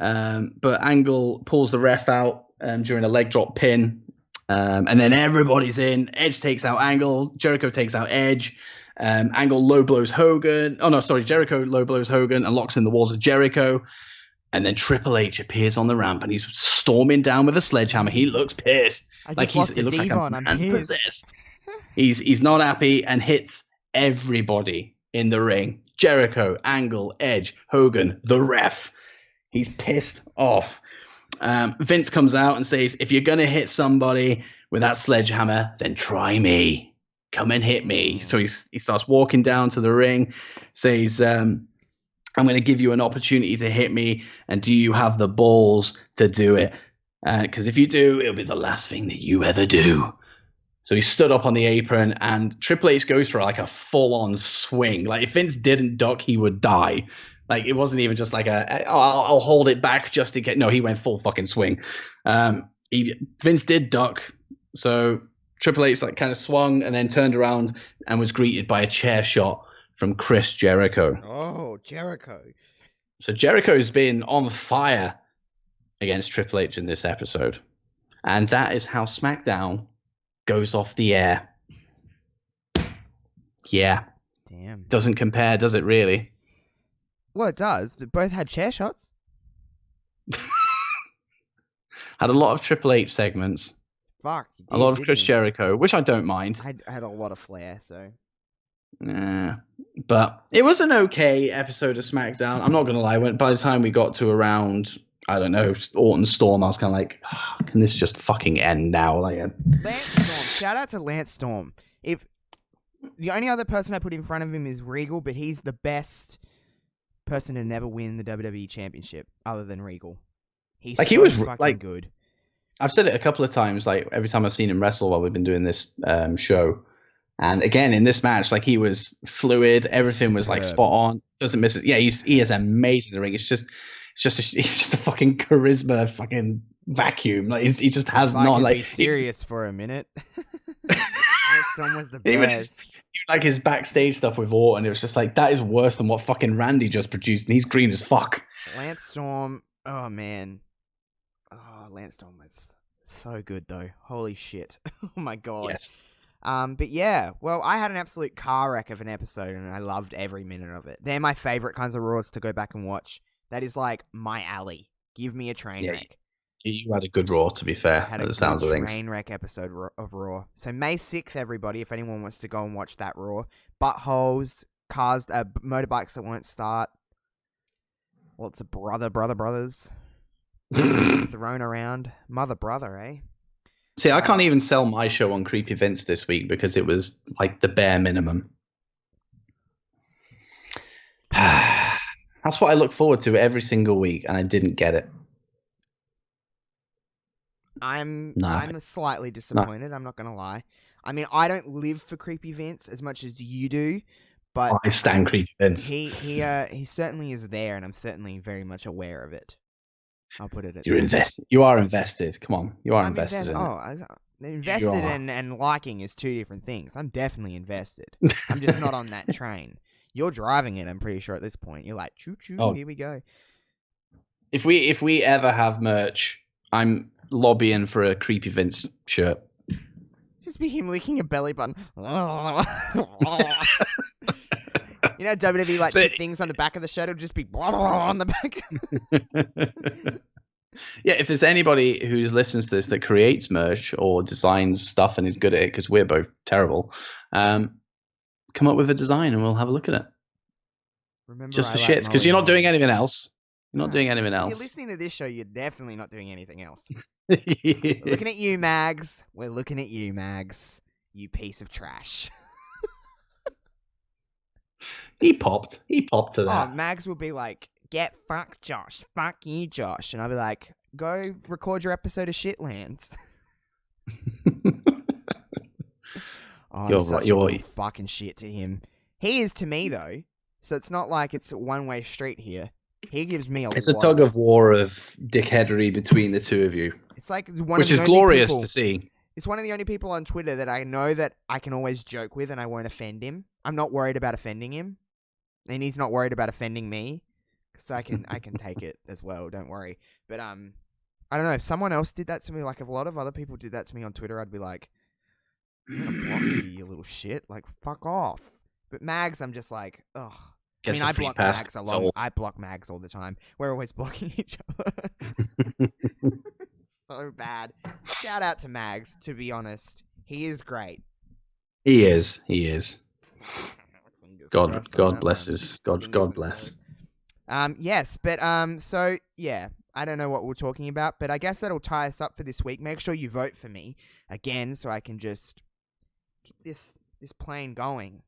Angle pulls the ref out during a leg drop pin. And then everybody's in. Edge takes out Angle. Jericho takes out Edge. Angle low blows Hogan. Oh, no, sorry. Jericho low blows Hogan and locks in the walls of Jericho. And then Triple H appears on the ramp and he's storming down with a sledgehammer. He looks pissed. Like he looks like a man possessed. He's not happy and hits everybody in the ring. Jericho, Angle, Edge, Hogan, the ref. He's pissed off. Vince comes out and says, if you're going to hit somebody with that sledgehammer, then try me. Come and hit me. So he starts walking down to the ring, says, I'm going to give you an opportunity to hit me. And do you have the balls to do it? Because if you do, it'll be the last thing that you ever do. So he stood up on the apron and Triple H goes for like a full-on swing. Like if Vince didn't duck, he would die. Like it wasn't even just like I'll hold it back just in case. No, he went full fucking swing. Vince did duck. So Triple H like kind of swung and then turned around and was greeted by a chair shot from Chris Jericho. Oh, Jericho. So Jericho's been on fire against Triple H in this episode. And that is how SmackDown goes off the air. Yeah. Damn. Doesn't compare, does it really? Well, it does. They both had chair shots. Had a lot of Triple H segments. Fuck. A lot of Chris Jericho, which I don't mind. I had a lot of flair, so. But it was an okay episode of SmackDown. I'm not going to lie. By the time we got to around, I don't know, Orton Storm, I was kind of like, can this just fucking end now? Like, Lance Storm. Shout out to Lance Storm. If the only other person I put in front of him is Regal, but he's the best person to never win the WWE Championship other than Regal. He's like, so he was fucking like, good. I've said it a couple of times, like every time I've seen him wrestle while we've been doing this show. And again, in this match, like he was fluid. Everything was like spot on. Doesn't miss it. Yeah, he is amazing in the ring. He's just a fucking charisma fucking vacuum. Like he just has not like. Be serious for a minute. Storm was the best. Even like his backstage stuff with Orton, it was just like that is worse than what fucking Randy just produced, and he's green as fuck. Lance Storm, oh man, Lance Storm was so good though. Holy shit! Oh my god. Yes. But yeah, well, I had an absolute car wreck of an episode, and I loved every minute of it. They're my favorite kinds of Raws to go back and watch. That is like my alley. Give me a train wreck. You had a good Raw, to be fair. Had a sounds of things. Train wreck episode of Raw. So May 6th, everybody, if anyone wants to go and watch that Raw. Buttholes, cars, motorbikes that won't start. Lots of brothers thrown around. Mother brother, eh? See, I can't even sell my show on Creepy Vince this week because it was like the bare minimum. That's what I look forward to every single week, and I didn't get it. I'm slightly disappointed. I'm not gonna lie. I mean, I don't live for Creepy Vince as much as you do, but I stand Creepy Vince. He certainly is there, and I'm certainly very much aware of it. I'll put it at You're invested. You are invested. Come on, you are invested. Invested and liking is two different things. I'm definitely invested. I'm just not on that train. You're driving it. I'm pretty sure at this point. You're like, choo choo. Here we go. If we ever have merch, I'm lobbying for a Creepy Vince shirt. Just be him licking a belly button. You know, WWE like the things on the back of the shirt will just be on the back. Yeah, if there's anybody who listens to this that creates merch or designs stuff and is good at it, because we're both terrible, come up with a design and we'll have a look at it. Remember, just for shits, because you're not doing anything else. You're not doing anything else. If you're listening to this show, you're definitely not doing anything else. We're looking at you, Mags. We're looking at you, Mags. You piece of trash. He popped to that. Oh, Mags will be like, get fucked, Josh. Fuck you, Josh. And I'll be like, go record your episode of Shitlands. Oh, You're I'm such right, a you're- little fucking shit to him. He is to me though, so it's not like it's a one-way street here. He gives me a It's a lot tug of war of dickheadery between the two of you, It's like one which of is the only glorious people, to see. It's one of the only people on Twitter that I know that I can always joke with and I won't offend him. I'm not worried about offending him, and he's not worried about offending me, because I can take it as well. Don't worry. But I don't know if someone else did that to me. Like if a lot of other people did that to me on Twitter, I'd be like, I'm gonna block you, you little shit. Like fuck off. But Mags, I'm just like, ugh. Gets I a mean, free I block pass Mags to a the lot. soul. I block Mags all the time. We're always blocking each other. So bad. Shout out to Mags, to be honest. He is great. He is. Fingers God crossed on God that bless one. his God Fingers God and bless. toes. Yes, but so yeah, I don't know what we're talking about, but I guess that'll tie us up for this week. Make sure you vote for me again, so I can just keep this plane going.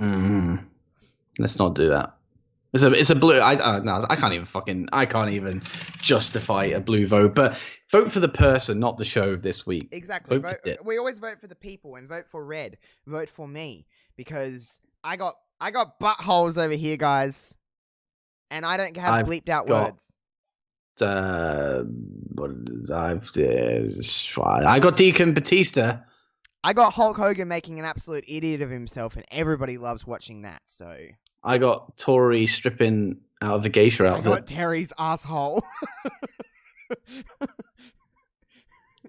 Mm. Let's not do that. It's a blue. No, I can't even justify a blue vote. But vote for the person, not the show this week. Exactly. Vote for it. We always vote for the people and vote for Red. Vote for me because I got buttholes over here, guys, and I don't have I've bleeped out got- words. What is I got Deacon Batista. I got Hulk Hogan making an absolute idiot of himself, and everybody loves watching that. So I got Tori stripping out of a geisha I got outfit. Terry's asshole.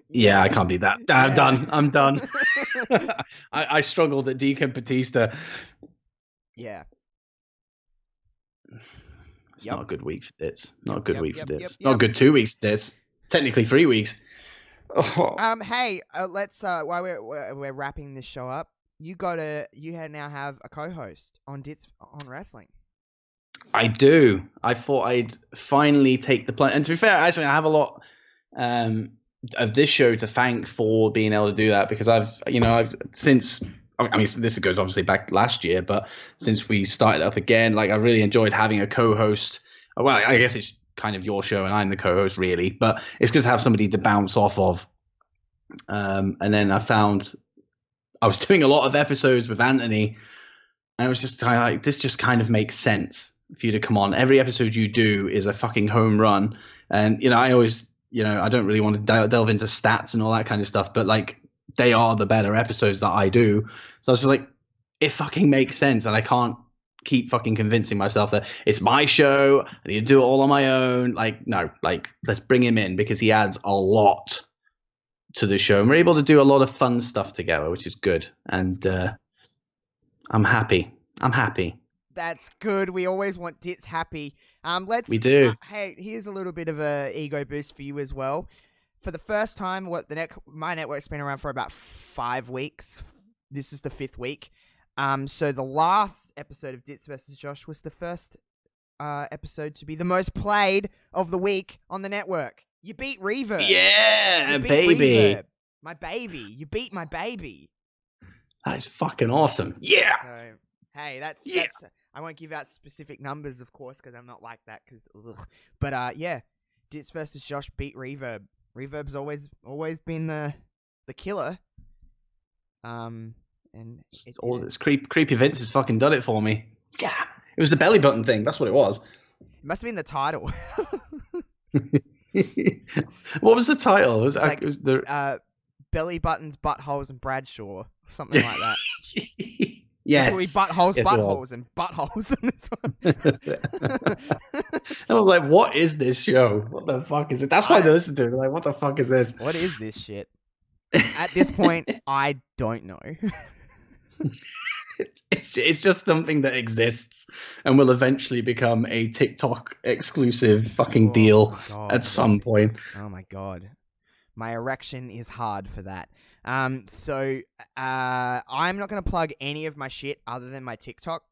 Yeah, I can't be that. I'm Yeah. done. I struggled at Deacon Batista. Yeah. It's Yep. not a good week for Dits. Not a good week for Dits. yep. Not a good 2 weeks for Dits. Technically 3 weeks. Oh. Hey, let's while we're wrapping this show up, you now have a co-host on Dits on Wrestling. I do. I thought I'd finally take the plunge. And to be fair, actually, I have a lot of this show to thank for being able to do that, because this goes obviously back last year, but since we started up again, like I really enjoyed having a co-host. Well, I guess it's kind of your show and I'm the co-host really, but it's good to have somebody to bounce off of. And then I found I was doing a lot of episodes with Anthony, and I was just kind of like, this just kind of makes sense for you to come on. Every episode you do is a fucking home run. And, I always, I don't really want to delve into stats and all that kind of stuff, but like they are the better episodes that I do. So I was just like, it fucking makes sense. And I can't keep fucking convincing myself that it's my show. I need to do it all on my own. Like, no, like let's bring him in because he adds a lot to the show. And we're able to do a lot of fun stuff together, which is good. And I'm happy. That's good. We always want Dits happy. We do. Hey, here's a little bit of a ego boost for you as well. For the first time, my network's been around for about 5 weeks. This is the 5th week. So the last episode of Dits versus Josh was the first episode to be the most played of the week on the network. You beat Reverb. Yeah, You beat baby. Reverb. My baby. You beat my baby. That is fucking awesome. Yeah. So, hey, that's I won't give out specific numbers, of course, because I'm not like that. But yeah, Dits versus Josh beat Reverb. Reverb's always been the killer. And All this creepy Vince has fucking done it for me. Yeah, it was the belly button thing. That's what it was. It must have been the title. What was the title? It was the belly buttons, buttholes, and Bradshaw, something like that. Yes. So we buttholes, Yes, it was. and buttholes in this one. I was like, what is this show? What the fuck is it? That's why they listen to it. They're like, what the fuck is this? What is this shit? At this point, I don't know. It's just something that exists and will eventually become a TikTok exclusive fucking deal at some point. Oh my god. My erection is hard for that. So I'm not going to plug any of my shit other than my TikTok.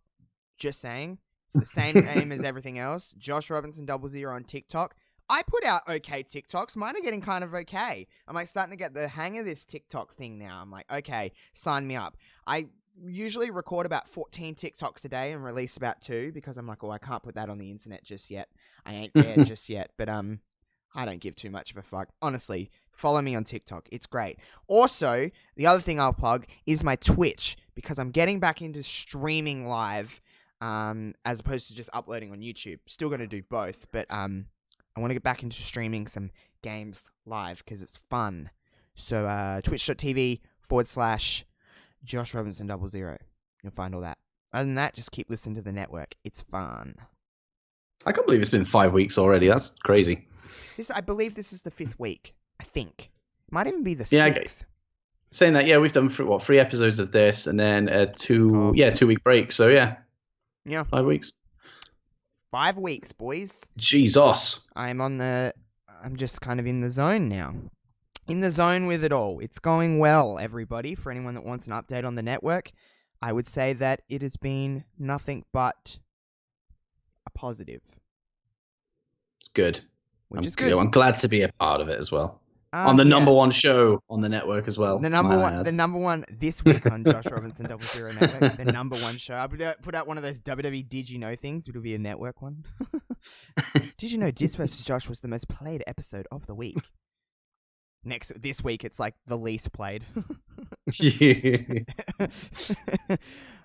Just saying. It's the same name as everything else. Josh Robinson 00 on TikTok. I put out okay TikToks. Mine are getting kind of okay. I'm like starting to get the hang of this TikTok thing now. I'm like, okay, sign me up. I usually record about 14 TikToks a day and release about 2 because I'm like, oh, I can't put that on the internet just yet. I ain't there just yet. But I don't give too much of a fuck. Honestly, Follow me on TikTok. It's great. Also, the other thing I'll plug is my Twitch, because I'm getting back into streaming live as opposed to just uploading on YouTube. Still going to do both, but I want to get back into streaming some games live because it's fun. So twitch.tv/Josh Robinson 00. You'll find all that. Other than that, just keep listening to the network. It's fun. I can't believe it's been 5 weeks already. That's crazy. I believe this is the 5th week. I think. Might even be the 6th. Yeah, saying that, we've done 3 episodes of this and then a 2-week break. So yeah, 5 weeks. 5 weeks, boys. Jesus. I'm just kind of in the zone now. In the zone with it all. It's going well, everybody. For anyone that wants an update on the network, I would say that it has been nothing but a positive. It's good. Which is good. I'm glad to be a part of it as well. On the number one show on the network as well. The number one this week on Josh Robinson 00 Network. The number one show. I'll put out one of those WWE Did You Know things. It'll be a network one. Did you know Dits vs. Josh was the most played episode of the week? This week it's like the least played.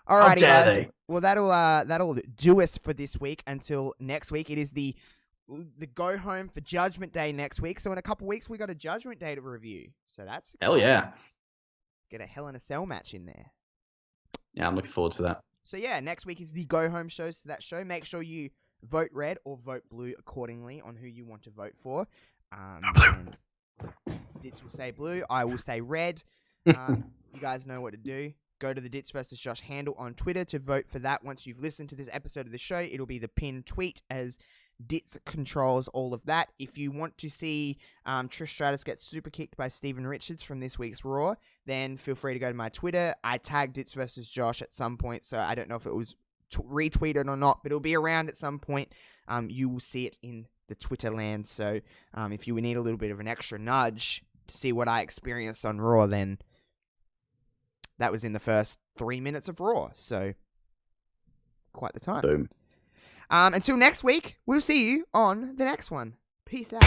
Alrighty, guys. Well, that'll do us for this week. Until next week, it is the go home for Judgment Day next week. So in a couple weeks, we got a Judgment Day to review. So that's exciting. Hell yeah. Get a Hell in a Cell match in there. Yeah, I'm looking forward to that. So yeah, next week is the go home shows to that show. Make sure you vote red or vote blue accordingly on who you want to vote for. Blue. Dits will say blue. I will say red. You guys know what to do. Go to the Dits vs. Josh handle on Twitter to vote for that. Once you've listened to this episode of the show, it'll be the pinned tweet as Dits controls all of that. If you want to see Trish Stratus get super kicked by Steven Richards from this week's Raw, then feel free to go to my Twitter. I tagged Dits vs. Josh at some point, so I don't know if it was retweeted or not, but it'll be around at some point. You will see it in the Twitter land. So if you need a little bit of an extra nudge to see what I experienced on Raw, then that was in the first 3 minutes of Raw. So quite the time. Boom. Until next week, we'll see you on the next one. Peace out.